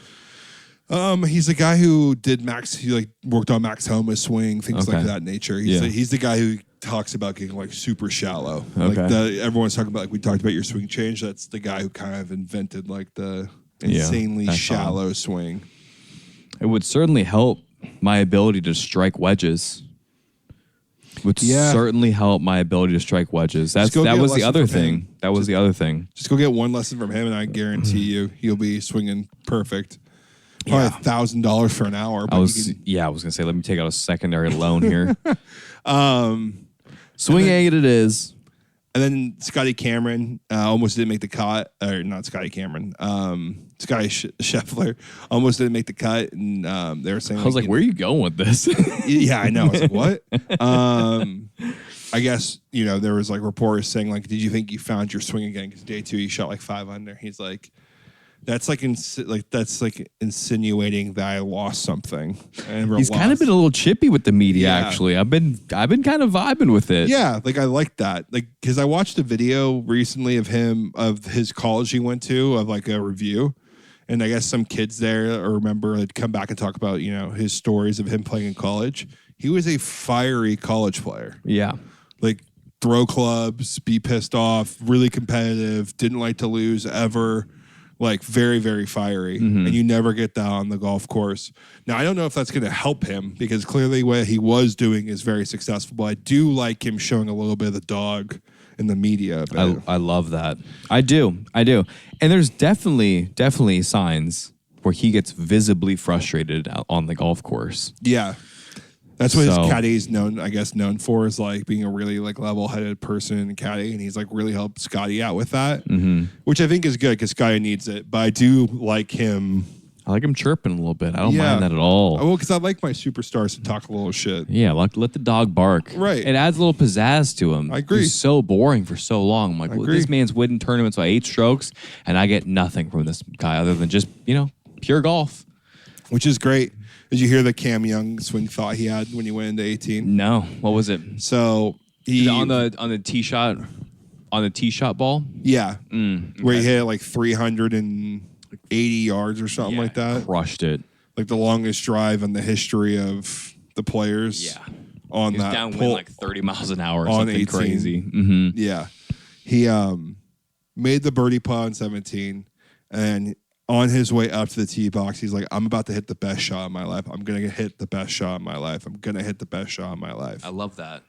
He's the guy who did he worked on Max Homa's swing, things like that nature. He's the guy who talks about getting like super shallow. Like everyone's talking about, like we talked about your swing change. That's the guy who kind of invented like the insanely shallow swing. It would certainly help my ability to strike wedges. Certainly help my ability to strike wedges. That was the other thing. That was the other thing. Just go get one lesson from him, and I guarantee you he'll be swinging perfect. Probably $1,000 for an hour. I was gonna say, let me take out a secondary loan here. Swing aid it is. And then Scotty Cameron almost didn't make the cut, or not Scotty Cameron. Scotty Scheffler almost didn't make the cut, and they were saying, I was like, where are you going with this? Yeah, I know. I was like, what? I guess there was like reporters saying like, did you think you found your swing again? Because day 2 he shot like 5 under. He's like, that's like insinuating that I lost something. He's kind of been a little chippy with the media. Actually, I've been kind of vibing with it. Yeah, like I like that. Like because I watched a video recently of his college he went to, of like a review, and I guess some kids there had come back and talk about his stories of him playing in college. He was a fiery college player. Yeah, like throw clubs, be pissed off, really competitive, didn't like to lose ever. Like very, very fiery, and you never get that on the golf course. Now, I don't know if that's going to help him because clearly what he was doing is very successful, but I do like him showing a little bit of the dog in the media. I love that. I do. And there's definitely signs where he gets visibly frustrated on the golf course. Yeah. That's what his caddy is known for, is like being a really like level-headed person and caddy, and he's like really helped Scotty out with that, which I think is good because Scotty needs it. But I do like him. I like him chirping a little bit. I don't mind that at all. Well, because I like my superstars to talk a little shit. Yeah, let the dog bark. Right. It adds a little pizzazz to him. I agree. He's so boring for so long. I'm like, this man's winning tournaments by 8 strokes, and I get nothing from this guy other than just pure golf, which is great. Did you hear the Cam Young swing thought he had when he went into 18? No. What was it? So he on the tee shot ball. Yeah, where he hit like 380 yards or something like that. Crushed it. Like the longest drive in the history of the players. Yeah. On he was that downwind like 30 miles an hour or on something 18. crazy. Mm-hmm. Yeah, he made the birdie putt on 17, and on his way up to the tee box, he's like, I'm about to hit the best shot of my life. I'm going to hit the best shot of my life. I'm going to hit the best shot of my life. I love that.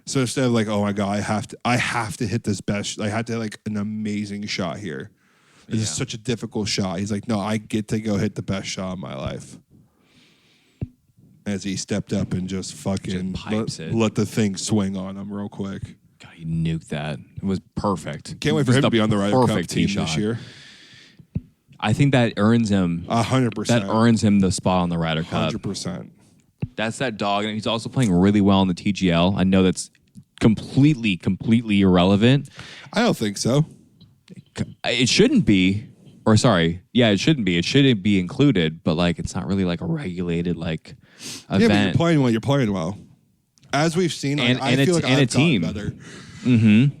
So instead of like, oh my God, I have to hit this best. I had to hit like an amazing shot here. This is such a difficult shot. He's like, no, I get to go hit the best shot of my life. As he stepped up and just fucking let the thing swing on him real quick. God, he nuked that. It was perfect. Can't wait for him to be on the Ryder Cup team this year. I think that earns him 100%. That earns him the spot on the Ryder Cup. 100%. That's that dog, and he's also playing really well in the TGL. I know that's completely irrelevant. I don't think so. It shouldn't be. Or sorry, it shouldn't be. It shouldn't be included, but like it's not really like a regulated like event. Yeah, but you're playing well. You're playing well. As we've seen, I feel like I've gotten better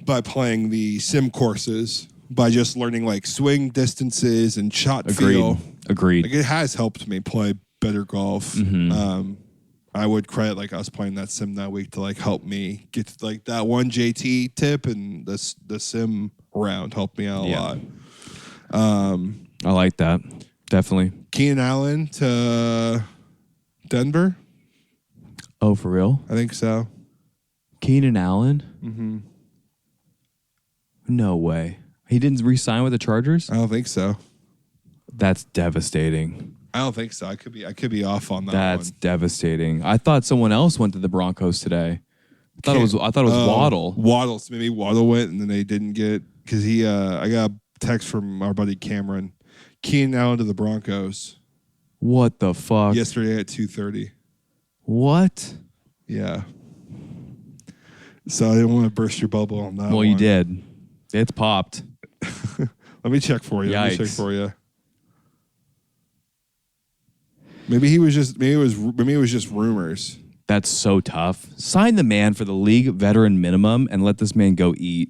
by playing the sim courses. By just learning like swing distances and shot feel. Agreed. Like it has helped me play better golf. I would credit like us playing that sim that week to like help me get to, like that one JT tip, and the sim round helped me out a lot. I like that. Definitely. Keenan Allen to Denver. Oh, for real? I think so. Keenan Allen? No way. He didn't re-sign with the Chargers? I don't think so. That's devastating. I don't think so. I could be off on that That's one. devastating. I thought someone else went to the Broncos today. I thought it was Waddle. Waddle. So maybe Waddle went and then they didn't get because he. I got a text from our buddy Cameron. Keenan Allen to the Broncos. What the fuck? Yesterday at 2:30. What? Yeah. So I didn't want to burst your bubble on that. Well, you did. It's popped. Let me check for you. Yikes. Maybe it was just rumors. That's so tough. Sign the man for the league veteran minimum and let this man go eat.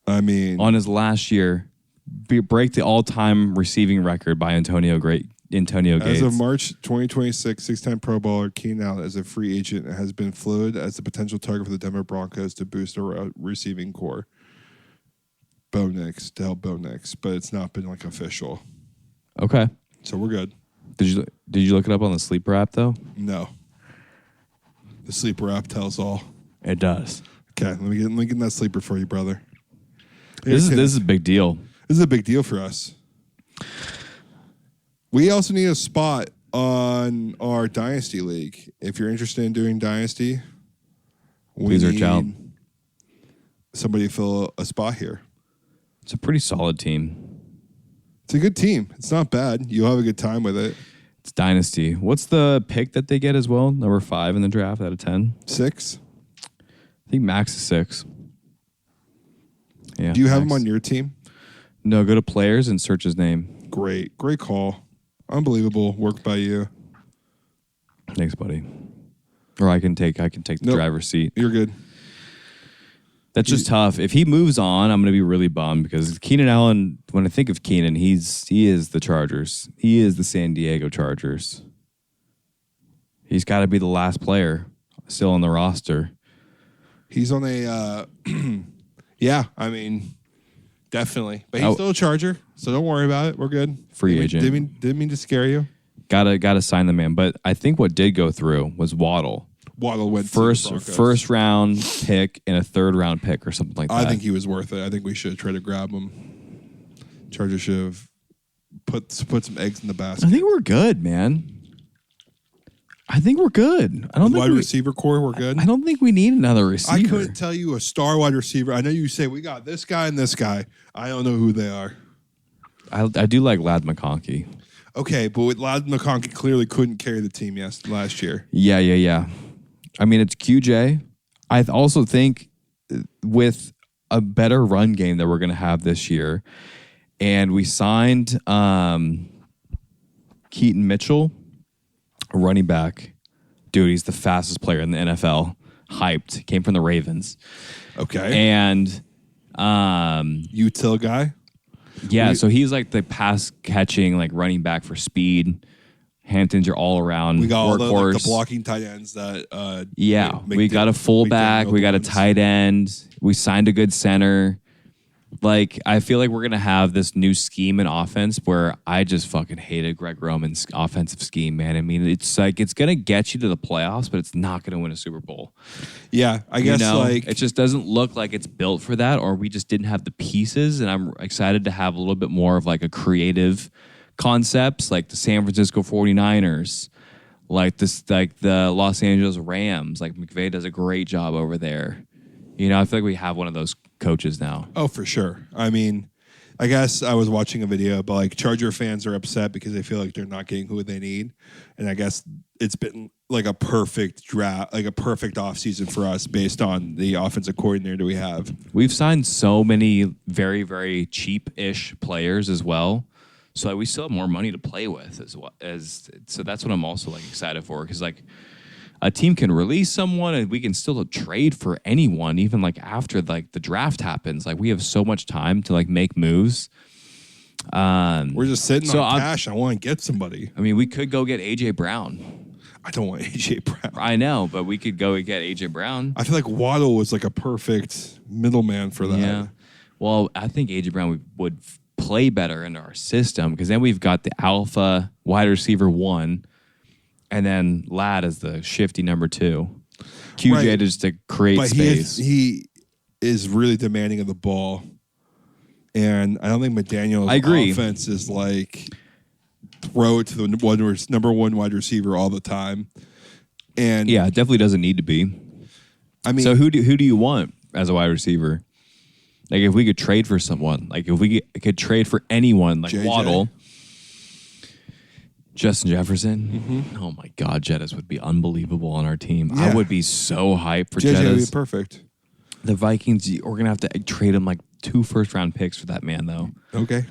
I mean, on his last year, break the all-time receiving record by Antonio Gates. As of March 2026, six-time Pro Bowler Keenan Allen as a free agent has been floated as a potential target for the Denver Broncos to boost a receiving core. Bo Nix, but it's not been like official. Okay. So we're good. Did you look it up on the sleeper app though? No. The sleeper app tells all. It does. Okay, let me get that sleeper for you, brother. This is a big deal. This is a big deal for us. We also need a spot on our Dynasty League. If you're interested in doing Dynasty, please reach out. Somebody fill a spot here. It's a pretty solid team. It's a good team. It's not bad. You'll have a good time with it. It's Dynasty. What's the pick that they get as well? Number 5 in the draft out of 10? 6. I think max is 6. Yeah. Do you have him on your team? No, go to players and search his name. Great call. Unbelievable work by you. Thanks, buddy. Or I can take the driver's seat. You're good. That's just tough. If he moves on, I'm going to be really bummed because Keenan Allen, when I think of Keenan, he is the Chargers. He is the San Diego Chargers. He's got to be the last player still on the roster. He's on a, yeah, I mean, definitely. But he's still a Charger, so don't worry about it. We're good. Free agent. Didn't mean to scare you. Gotta sign the man. But I think what did go through was Waddle. Waddle went first round pick and a third round pick or something like that. I think he was worth it. I think we should try to grab him. Chargers should have put some eggs in the basket. I think we're good, man. I think we're good. I don't think wide receiver core, we're good. I don't think we need another receiver. I couldn't tell you a star wide receiver. I know you say we got this guy and this guy. I don't know who they are. I do like Ladd McConkey. Okay, but with Ladd McConkey clearly couldn't carry the team last year. Yeah. I mean, it's QJ. I also think with a better run game that we're going to have this year, and we signed Keaton Mitchell, a running back. Dude, he's the fastest player in the NFL. Hyped. Came from the Ravens. Okay. And util guy? Yeah, so he's like the pass catching, like running back for speed. Hamptons are all around. We got all the blocking tight ends that. We got a fullback. We got a tight end. We signed a good center. Like, I feel like we're gonna have this new scheme in offense where I just fucking hated Greg Roman's offensive scheme, man. I mean, it's like it's gonna get you to the playoffs, but it's not gonna win a Super Bowl. Yeah, I guess like it just doesn't look like it's built for that, or we just didn't have the pieces. And I'm excited to have a little bit more of like a creative concepts like the San Francisco 49ers, like the Los Angeles Rams. Like McVay does a great job over there. You know, I feel like we have one of those coaches now. Oh, for sure. I mean, I guess I was watching a video, but like Charger fans are upset because they feel like they're not getting who they need. And I guess it's been like a perfect draft, like a perfect offseason for us based on the offensive coordinator we have. We've signed so many very, very cheap-ish players as well. So we still have more money to play with so that's what I'm also like excited for, because like a team can release someone and we can still trade for anyone, even like after like the draft happens. Like we have so much time to like make moves. We're just sitting on cash. I want to get somebody. I mean, we could go get AJ Brown. I don't want AJ Brown. I know, but we could go and get AJ Brown. I feel like Waddle was like a perfect middleman for that. Yeah. Well, I think AJ Brown would play better in our system, because then we've got the alpha wide receiver 1, and then Ladd as the shifty number 2. QJ just to create space. He is really demanding of the ball, And I don't think McDaniel's I agree. offense is like throw it to the number one wide receiver all the time. And Yeah, it definitely doesn't need to be. I mean, So who do you want as a wide receiver? Like if we could trade for someone, like if we could trade for anyone, like JJ. Waddle, Justin Jefferson. Oh my God, Jettas would be unbelievable on our team. Yeah. I would be so hyped for JJ would be Jettas. perfect. The Vikings, we're gonna have to trade him like 2 first-round picks for that man, though. Okay.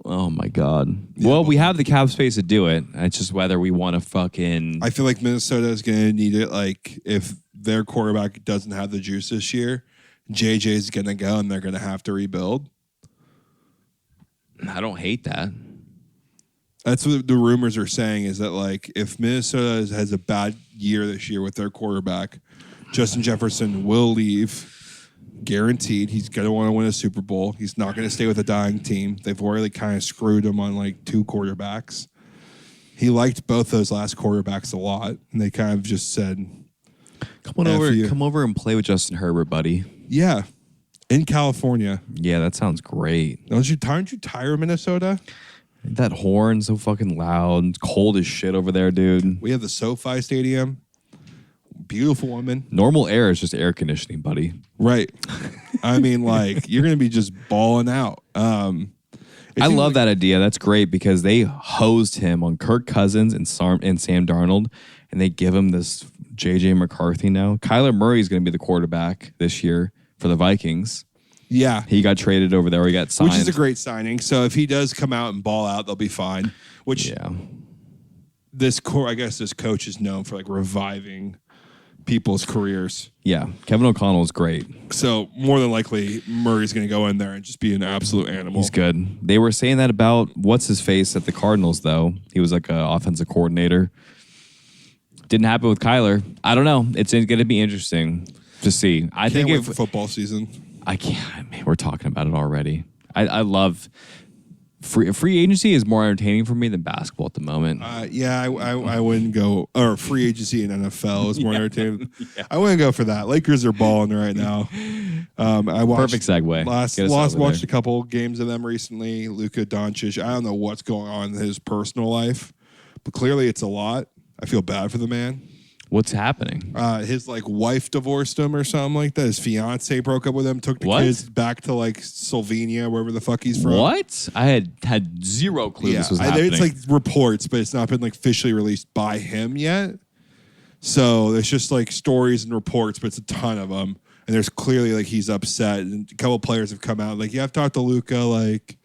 Oh my God. Well, we have the cap space to do it. It's just whether we want to fucking. I feel like Minnesota is going to need it. Like if their quarterback doesn't have the juice this year, JJ is going to go and they're going to have to rebuild. I don't hate that. That's what the rumors are saying, is that like if Minnesota has a bad year this year with their quarterback, Justin Jefferson will leave. Guaranteed. He's going to want to win a Super Bowl. He's not going to stay with a dying team. They've already kind of screwed him on like 2 quarterbacks. He liked both those last quarterbacks a lot, and they kind of just said, Come over and play with Justin Herbert, buddy. yeah, in California. Yeah, that sounds great. Aren't you tired of Minnesota? That horn so fucking loud. It's cold as shit over there, dude. We have the SoFi Stadium. Beautiful woman. Normal air is just air conditioning, buddy. Right. I mean, like, you're going to be just balling out. I love that idea. That's great because they hosed him on Kirk Cousins and Sam Darnold, and they give him this J.J. McCarthy now. Kyler Murray is going to be the quarterback this year for the Vikings. Yeah. He got traded over there. He got signed. Which is a great signing. So if he does come out and ball out, they'll be fine. Which this coach is known for like reviving people's careers. Yeah. Kevin O'Connell is great. So more than likely, Murray's going to go in there and just be an absolute animal. He's good. They were saying that about what's-his-face at the Cardinals, though. He was like an offensive coordinator. Didn't happen with Kyler. I don't know. It's going to be interesting to see. I Can't think wait for football season. I can't. Man, we're talking about it already. I love free agency is more entertaining for me than basketball at the moment. I wouldn't go, or free agency in NFL is more entertaining. I wouldn't go for that. Lakers are balling right now. I watched Perfect segue. Watched a couple games of them recently. Luka Doncic. I don't know what's going on in his personal life, but clearly it's a lot. I feel bad for the man. What's happening? His like wife divorced him or something like that. His fiance broke up with him, took the kids back to like Slovenia, wherever the fuck he's from. What? I had zero clue this was happening. It's like reports, but it's not been like officially released by him yet. So there's just like stories and reports, but it's a ton of them. And there's clearly like he's upset. And a couple players have come out like, yeah, I've talked to Luka. Like,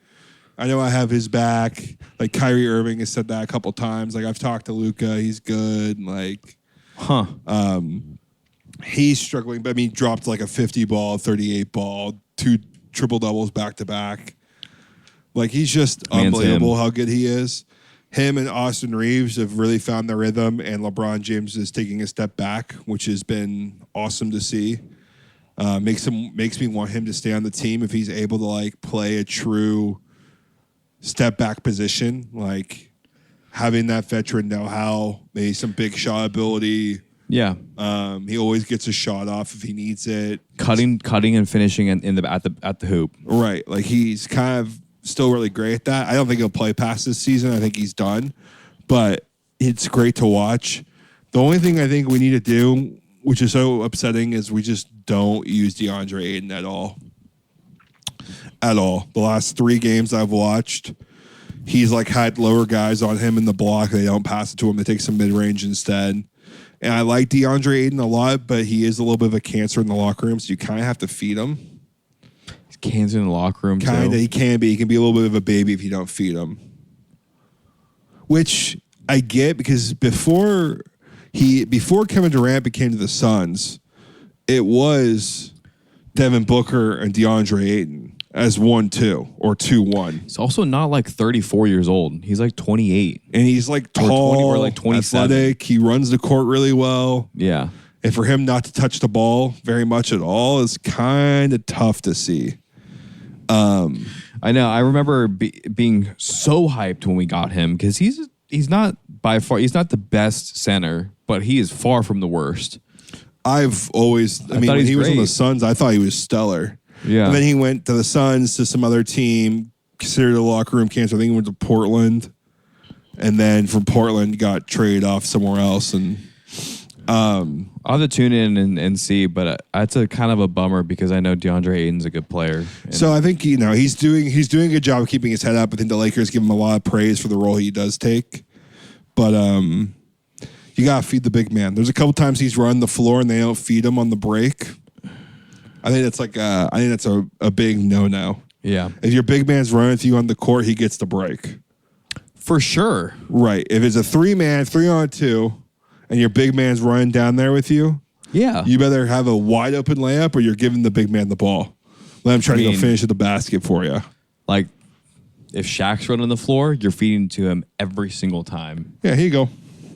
I know I have his back. Like Kyrie Irving has said that a couple times. Like I've talked to Luka. He's good. Like. He's struggling, but I mean, dropped like a 50 ball, 38 ball, 2 triple doubles back to back. Like he's just unbelievable how good he is. Him and Austin Reeves have really found their rhythm, and LeBron James is taking a step back, which has been awesome to see. Makes me want him to stay on the team if he's able to like play a true step back position, like. Having that veteran know-how, maybe some big shot ability. Yeah. He always gets a shot off if he needs it. Cutting and finishing at the hoop. Right. Like he's kind of still really great at that. I don't think he'll play past this season. I think he's done. But it's great to watch. The only thing I think we need to do, which is so upsetting, is we just don't use DeAndre Ayton at all. At all. The last 3 games I've watched, he's like had lower guys on him in the block. They don't pass it to him. They take some mid-range instead. And I like DeAndre Ayton a lot, but he is a little bit of a cancer in the locker room, so you kind of have to feed him. He's cancer in the locker room, Kind of. He can be. He can be a little bit of a baby if you don't feed him. Which I get because before Kevin Durant became to the Suns, it was Devin Booker and DeAndre Ayton. As 1-2 or 2-1. He's also not like 34 years old. He's like 28. And he's like tall, or like 27. athletic. He runs the court really well. Yeah. And for him not to touch the ball very much at all is kind of tough to see. I know. I remember being so hyped when we got him because he's not by far, he's not the best center, but he is far from the worst. When he was on the Suns, I thought he was stellar. Yeah. And then he went to the Suns, to some other team, considered a locker room cancer. I think he went to Portland. And then from Portland, got traded off somewhere else. And I'll have to tune in and see, but that's a kind of a bummer because I know DeAndre Ayton's a good player. So I think he's doing a good job of keeping his head up. I think the Lakers give him a lot of praise for the role he does take. But you gotta feed the big man. There's a couple times he's run the floor and they don't feed him on the break. I think that's a big no. Yeah. If your big man's running with you on the court, he gets the break. For sure. Right. If it's a 3-man, 3-on-2, and your big man's running down there with you, yeah, you better have a wide open layup or you're giving the big man the ball. Let him try to go finish at the basket for you. Like, if Shaq's running the floor, you're feeding to him every single time. Yeah, here you go.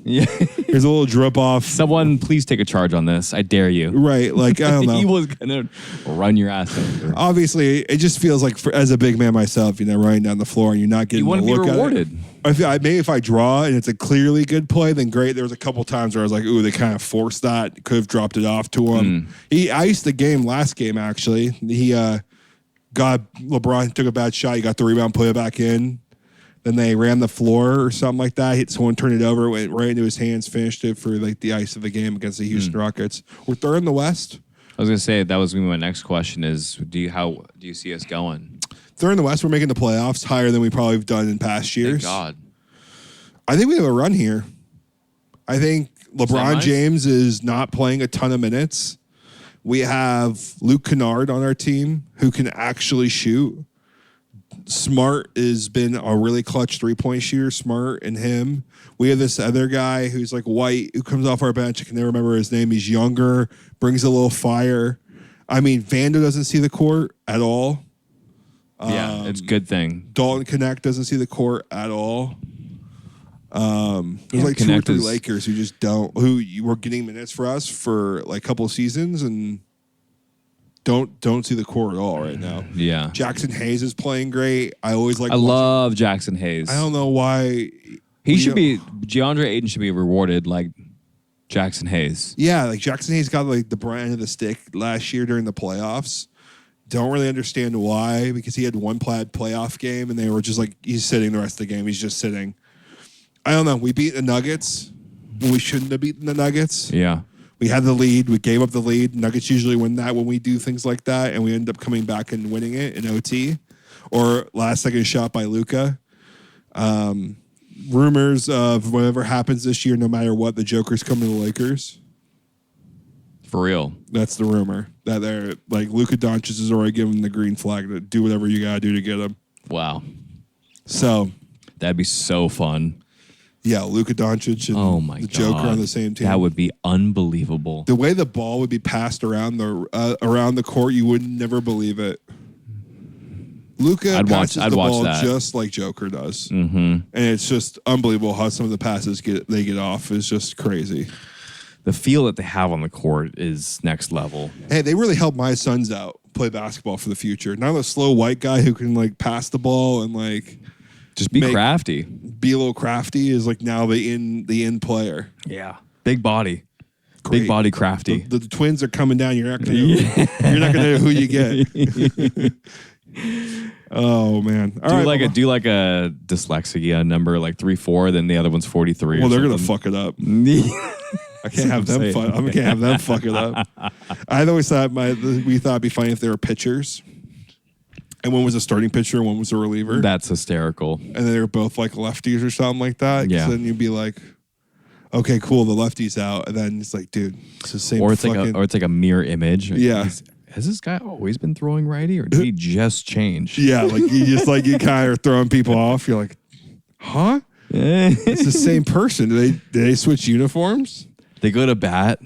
Yeah. Here's a little drip off. Someone please take a charge on this. I dare you. Right. Like, I don't know. He was going to run your ass over. Obviously, it just feels like as a big man myself, running down the floor and you're not getting you want to be rewarded. Maybe if I draw and it's a clearly good play, then great. There was a couple times where I was like, ooh, they kind of forced that. Could have dropped it off to him. He iced the game last game, actually. He LeBron took a bad shot. He got the rebound, put it back in. Then they ran the floor or something like that. Someone turned it over, went right into his hands, finished it for like the ice of the game against the Houston Rockets. We're third in the West. I was gonna say that was gonna be my next question. Is how do you see us going? Third in the West. We're making the playoffs higher than we probably have done in past years. Thank God. I think we have a run here. I think LeBron James is not playing a ton of minutes. We have Luke Kennard on our team who can actually shoot. Smart has been a really clutch 3-point shooter. Smart and him. We have this other guy who's like white who comes off our bench. I can never remember his name. He's younger, brings a little fire. I mean, Vando doesn't see the court at all. Yeah, it's a good thing. Dalton Connect doesn't see the court at all. There's like two or three Lakers who just don't. Who were getting minutes for us for like a couple of seasons and don't see the court at all right now. Yeah. Jackson Hayes is playing great. I love Jackson Hayes. I don't know why. DeAndre Ayton should be rewarded like Jackson Hayes. Yeah, like Jackson Hayes got like the brand of the stick last year during the playoffs. Don't really understand why, because he had one playoff game and they were just like, he's sitting the rest of the game. He's just sitting. I don't know. We beat the Nuggets when we shouldn't have beaten the Nuggets. Yeah. We had the lead. We gave up the lead. Nuggets usually win that when we do things like that, and we end up coming back and winning it in OT or last second shot by Luka. Rumors of whatever happens this year, no matter what, the Joker's coming to the Lakers. For real. That's the rumor. That they're like Luka Doncic has already given the green flag to do whatever you got to do to get him. Wow. So that'd be so fun. Yeah, Luka Doncic and the Joker on the same team. That would be unbelievable. The way the ball would be passed around the court, you would never believe it. Luka passes the ball just like Joker does. Mm-hmm. And it's just unbelievable how some of the passes they get off is just crazy. The feel that they have on the court is next level. Hey, they really helped my sons out play basketball for the future. Not a slow white guy who can like pass the ball and like just be crafty. Be a little crafty is like now the in player. Yeah. Big body. Great. Big body crafty. The twins are coming down. You're not gonna know who you get. Oh man. Do like a dyslexia number like 3-4, then the other one's 43. Well, they're gonna fuck it up. I can't have them fuck. I can't have them fuck it up. I always thought we thought it'd be funny if they were pitchers. And one was a starting pitcher and one was a reliever. That's hysterical. And they were both like lefties or something like that. Yeah. Then you'd be like, okay, cool, the lefty's out. And then it's like, dude, it's the same or it's like a mirror image. Yeah. Has this guy always been throwing righty or did he just change? Yeah, like you kind of are throwing people off. You're like, huh? It's the same person. Did they switch uniforms? They go to bat.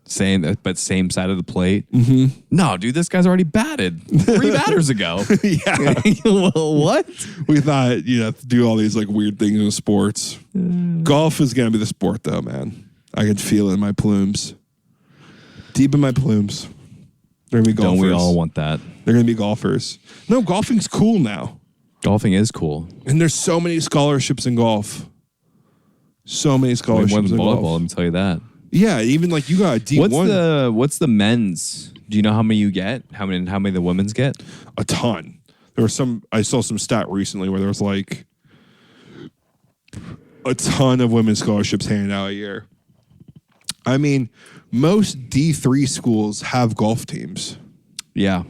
Same side of the plate. Mm-hmm. No, dude, this guy's already batted 3 batters ago. Yeah. Well, what? We thought you have to do all these like weird things in sports. Golf is gonna be the sport, though, man. I can feel it in my plumes, deep in my plumes. They're gonna be golfers. Don't we all want that? They're gonna be golfers. No, golfing's cool now. Golfing is cool, and there's so many scholarships in golf. So many scholarships more than in volleyball. golf. Let me tell you that. Yeah, even like you got a D1. What's the men's Do you know how many you get? How many the women's get? A ton. I saw some stat recently where there was like a ton of women's scholarships handed out a year. I mean, most D3 schools have golf teams. Yeah.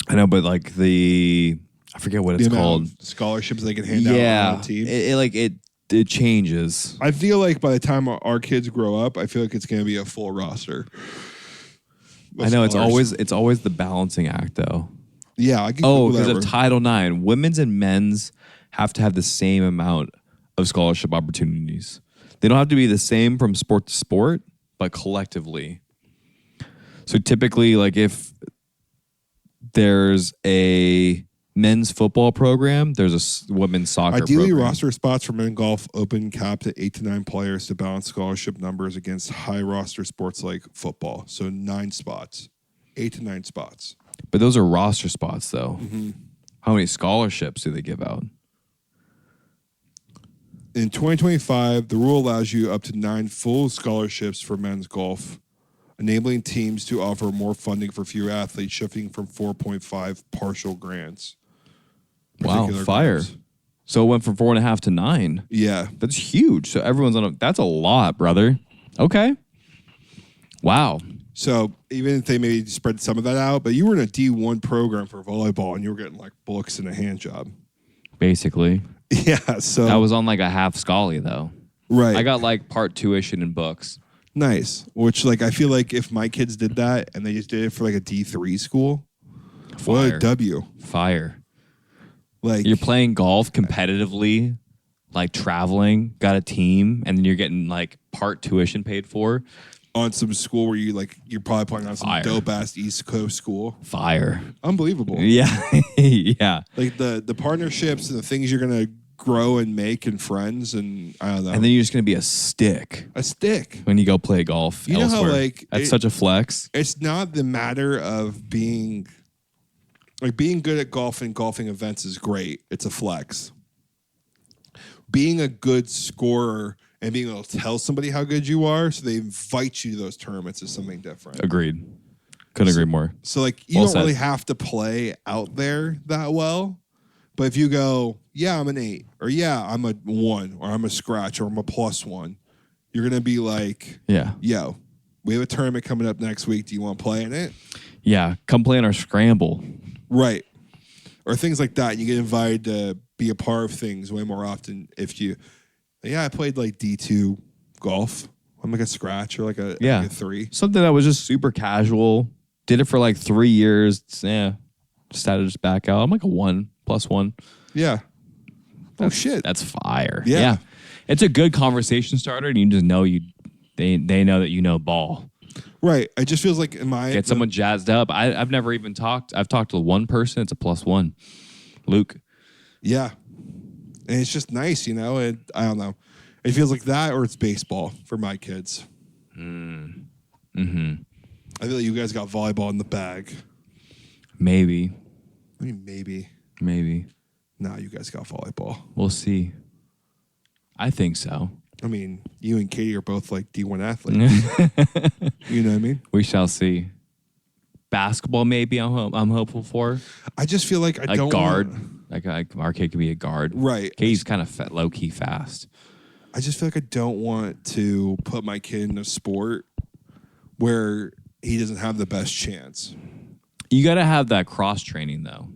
I know, but like I forget what it's called. Scholarships they can hand out on a team. It changes. I feel like by the time our kids grow up, I feel like it's going to be a full roster. I know it's always the balancing act though. Yeah, I can because of Title IX, women's and men's have to have the same amount of scholarship opportunities. They don't have to be the same from sport to sport, but collectively. So typically, like if there's a men's football program, there's a women's soccer Ideally, program. roster spots for men's golf open capped at 8 to 9 players to balance scholarship numbers against high roster sports like football. So 9 spots, 8 to 9 spots. But those are roster spots, though. Mm-hmm. How many scholarships do they give out? In 2025, the rule allows you up to 9 full scholarships for men's golf, enabling teams to offer more funding for fewer athletes, shifting from 4.5 partial grants. Wow, fire. Grants. So it went from 4.5 to 9. Yeah. That's huge. So everyone's that's a lot, brother. Okay. Wow. So even if they maybe spread some of that out, but you were in a D1 program for volleyball and you were getting like books and a hand job. Basically. Yeah. So I was on like a half scully though. Right. I got like part tuition in books. Nice. Which like I feel like if my kids did that and they just did it for like a D3 school, what a W. Fire. Like you're playing golf competitively, like traveling, got a team, and then you're getting like part tuition paid for. On some school where you're probably playing on some dope ass East Coast school. Fire. Unbelievable. Yeah. Yeah. Like the partnerships and the things you're gonna grow and make and friends and I don't know. And then you're just gonna be a stick. A stick. When you go play golf. You elsewhere. know how like that's such a flex. It's not the matter of being good at golf and golfing events is great. It's a flex. Being a good scorer and being able to tell somebody how good you are so they invite you to those tournaments is something different. Agreed. Couldn't agree more. So like you don't really have to play out there that well. But if you go, yeah, I'm an 8, or yeah, I'm a 1, or I'm a scratch, or I'm a +1, you're going to be like, yeah, yo, we have a tournament coming up next week. Do you want to play in it? Yeah, come play in our scramble. Right. Or things like that. You get invited to be a part of things way more often if you... Yeah, I played like D2 golf. I'm like a scratch or like a 3. Something that was just super casual. Did it for like 3 years. Yeah. Decided to just back out. I'm like a 1+1. Yeah. Shit. That's fire. Yeah. It's a good conversation starter and you just know they know that you know ball. Right. It just feels like get someone jazzed up. I've never even talked. I've talked to one person. It's a +1. Luke. Yeah. And it's just nice, you know? And I don't know. It feels like that or it's baseball for my kids. Mm-hmm. I feel like you guys got volleyball in the bag. Maybe. I mean, maybe. Nah, you guys got volleyball. We'll see. I think so. I mean, you and Katie are both like D1 athletes. You know what I mean? We shall see. Basketball, maybe I'm hopeful for. I just feel like I don't guard. Like our kid could be a guard. Right. Katie's kind of low key fast. I just feel like I don't want to put my kid in a sport where he doesn't have the best chance. You got to have that cross training though.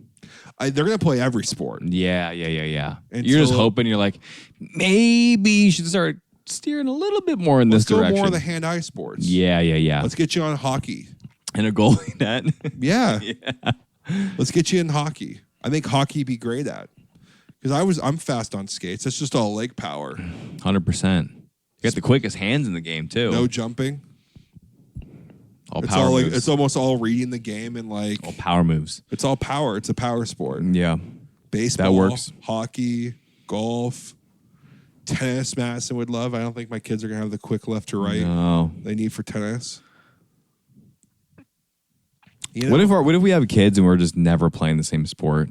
They're going to play every sport. Yeah. You're just hoping. You're like, maybe you should start steering a little bit more in this direction. Let's go more of the hand-eye sports. Yeah. Let's get you on hockey. And a goalie net. Yeah. Let's get you in hockey. I think hockey be great at. Because I'm fast on skates. That's just all leg power. 100%. You got the quickest hands in the game, too. No jumping. All power moves. It's almost all reading the game and like... all power moves. It's all power. It's a power sport. Yeah. Baseball. That works. Hockey. Golf. Tennis, Madison would love. I don't think my kids are going to have the quick left to right they need for tennis. You know? What if we have kids and we're just never playing the same sport?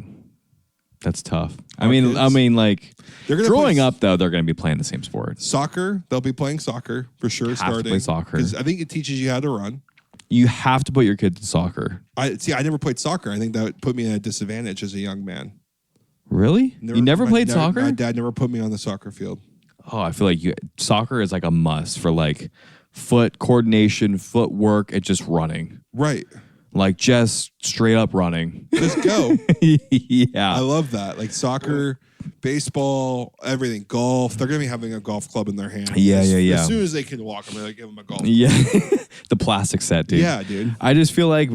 That's tough. I mean, like growing up though, they're going to be playing the same sport. Soccer, they'll be playing soccer for sure. Have to play soccer because I think it teaches you how to run. You have to put your kids in soccer. I never played soccer. I think that would put me at a disadvantage as a young man. Really? You never played soccer? My dad never put me on the soccer field. Oh, I feel like soccer is like a must for like foot coordination, footwork, and just running. Right. Like just straight up running. Just go. Yeah. I love that. Like soccer, baseball, everything, golf. They're going to be having a golf club in their hand. Yeah. As soon as they can walk, I'm going to give them a golf club. Yeah. The plastic set, dude. Yeah, dude. I just feel like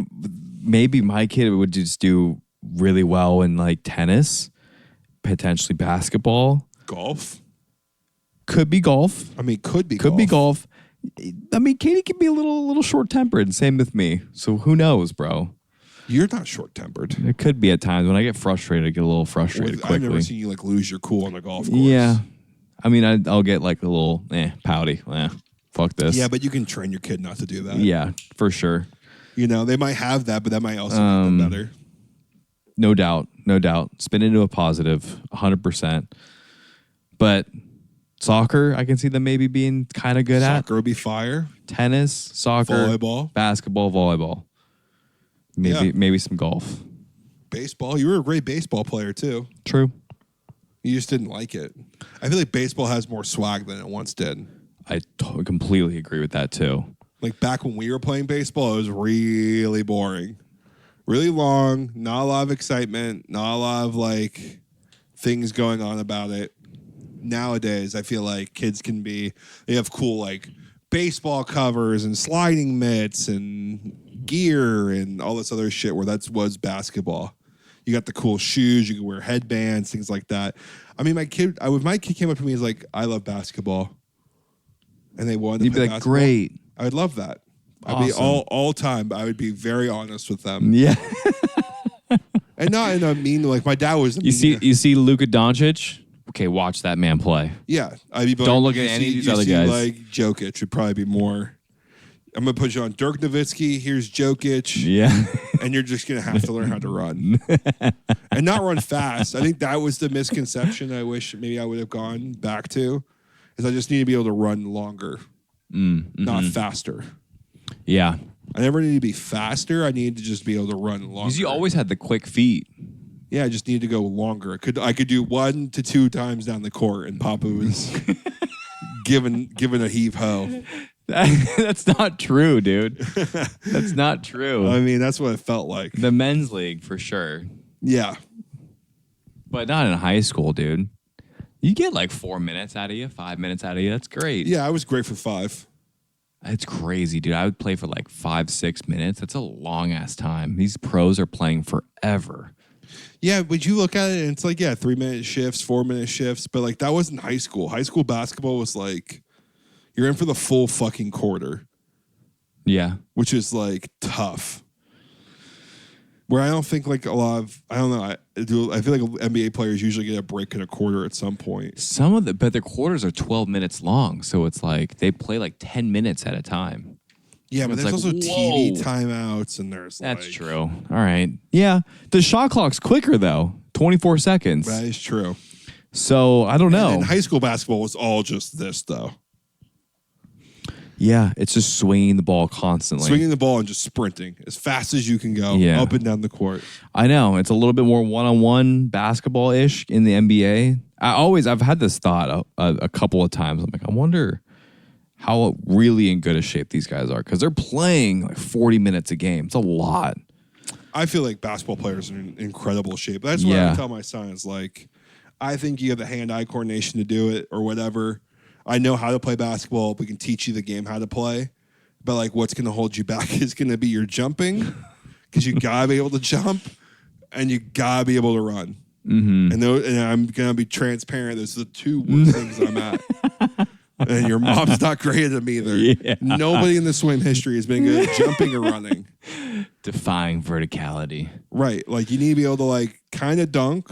maybe my kid would just do really well in like tennis, potentially basketball. Golf? Could be golf. I mean, could be golf. I mean, Katie can be a little short-tempered. Same with me. So who knows, bro? You're not short-tempered. It could be at times. When I get frustrated, I get a little frustrated quickly. I've never seen you like lose your cool on the golf course. Yeah. I mean, I'll get like a little pouty. Fuck this. Yeah, but you can train your kid not to do that. Yeah, for sure. You know, they might have that, but that might also make them better. No doubt. Spin into a positive, 100%. But soccer, I can see them maybe being kind of good at. Soccer would be fire. Tennis, soccer, volleyball, basketball, volleyball. Maybe some golf. Baseball. You were a great baseball player too. True. You just didn't like it. I feel like baseball has more swag than it once did. I completely agree with that too. Like back when we were playing baseball, it was really boring. Really long, not a lot of excitement, not a lot of like things going on about it. Nowadays, I feel like kids they have cool like baseball covers and sliding mitts and gear and all this other shit where was basketball. You got the cool shoes, you can wear headbands, things like that. I mean, my kid came up to me and was like, I love basketball. And they wanted to play basketball. Great. I would love that. Awesome. I'd be all time, but I would be very honest with them. Yeah. And not in a mean, like my dad was. You see Luka Doncic? Okay, watch that man play. Yeah. I'd be Don't look at any of these other guys. Like Jokic would probably be more. I'm going to put you on Dirk Nowitzki. Here's Jokic. Yeah. And you're just going to have to learn how to run. And not run fast. I think that was the misconception I wish maybe I would have gone back to. Is I just need to be able to run longer. Not faster. Yeah. I never need to be faster. I need to just be able to run longer. Because you always had the quick feet. Yeah, I just need to go longer. I could do 1 to 2 times down the court, and Papa was given a heave ho. That's not true, dude. That's not true. I mean, that's what it felt like. The men's league for sure. Yeah, but not in high school, dude. You get like 4 minutes out of you, 5 minutes out of you. That's great. Yeah, I was great for 5. It's crazy, dude. I would play for like 5-6 minutes. That's a long ass time. These pros are playing forever. Yeah, but you look at it and it's like, 3-minute shifts, 4-minute shifts. But like that wasn't high school. High school basketball was like, you're in for the full fucking quarter. Yeah. Which is like tough. Where I don't think like a lot of, I don't know, I feel like NBA players usually get a break in a quarter at some point. But their quarters are 12 minutes long. So it's like they play like 10 minutes at a time. Yeah, but there's also TV timeouts and That's true. All right. Yeah. The shot clock's quicker though. 24 seconds. That is true. So I don't know. And high school basketball was all just this though. Yeah, it's just swinging the ball constantly. Swinging the ball and just sprinting as fast as you can go up and down the court. I know. It's a little bit more one-on-one basketball-ish in the NBA. I've had this thought a couple of times. I'm like, I wonder how really in good a shape these guys are because they're playing like 40 minutes a game. It's a lot. I feel like basketball players are in incredible shape. That's what I would tell my son is like, I think you have the hand-eye coordination to do it or whatever. I know how to play basketball. We can teach you the game how to play. But like what's going to hold you back is going to be your jumping because you got to be able to jump and you got to be able to run. Mm-hmm. And I'm going to be transparent. Those are the 2 worst things I'm at. And your mom's not great at them either. Yeah. Nobody in the swim history has been good at jumping or running. Defying verticality. Right. Like you need to be able to like kind of dunk.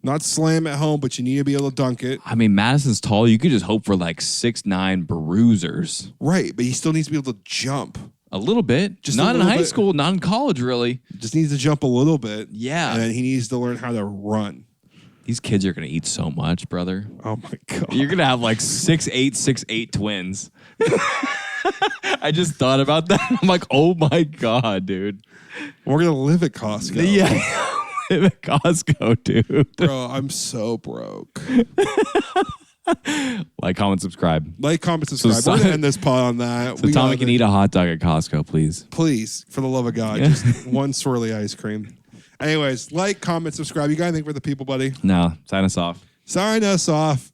Not slam at home, but you need to be able to dunk it. I mean, Madison's tall. You could just hope for like 6'9" bruisers. Right, but he still needs to be able to jump. A little bit. Just not in high school, not in college, really. Just needs to jump a little bit. Yeah. And then he needs to learn how to run. These kids are going to eat so much, brother. Oh, my God. You're going to have like 6'8" twins. I just thought about that. I'm like, oh my God, dude. We're gonna live at Costco. Yeah. At Costco, dude. Bro, I'm so broke. Like, comment, subscribe. Like, comment, subscribe. We're gonna end this pod on that. So Tommy can eat a hot dog at Costco, please. Please, for the love of God, just one swirly ice cream. Anyways, like, comment, subscribe. You got anything for the people, buddy? No, sign us off. Sign us off.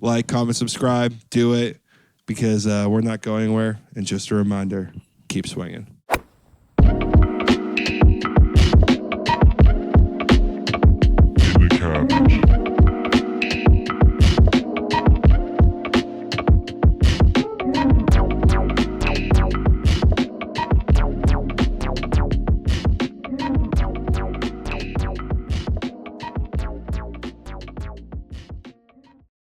Like, comment, subscribe. Do it because we're not going anywhere. And just a reminder, keep swinging.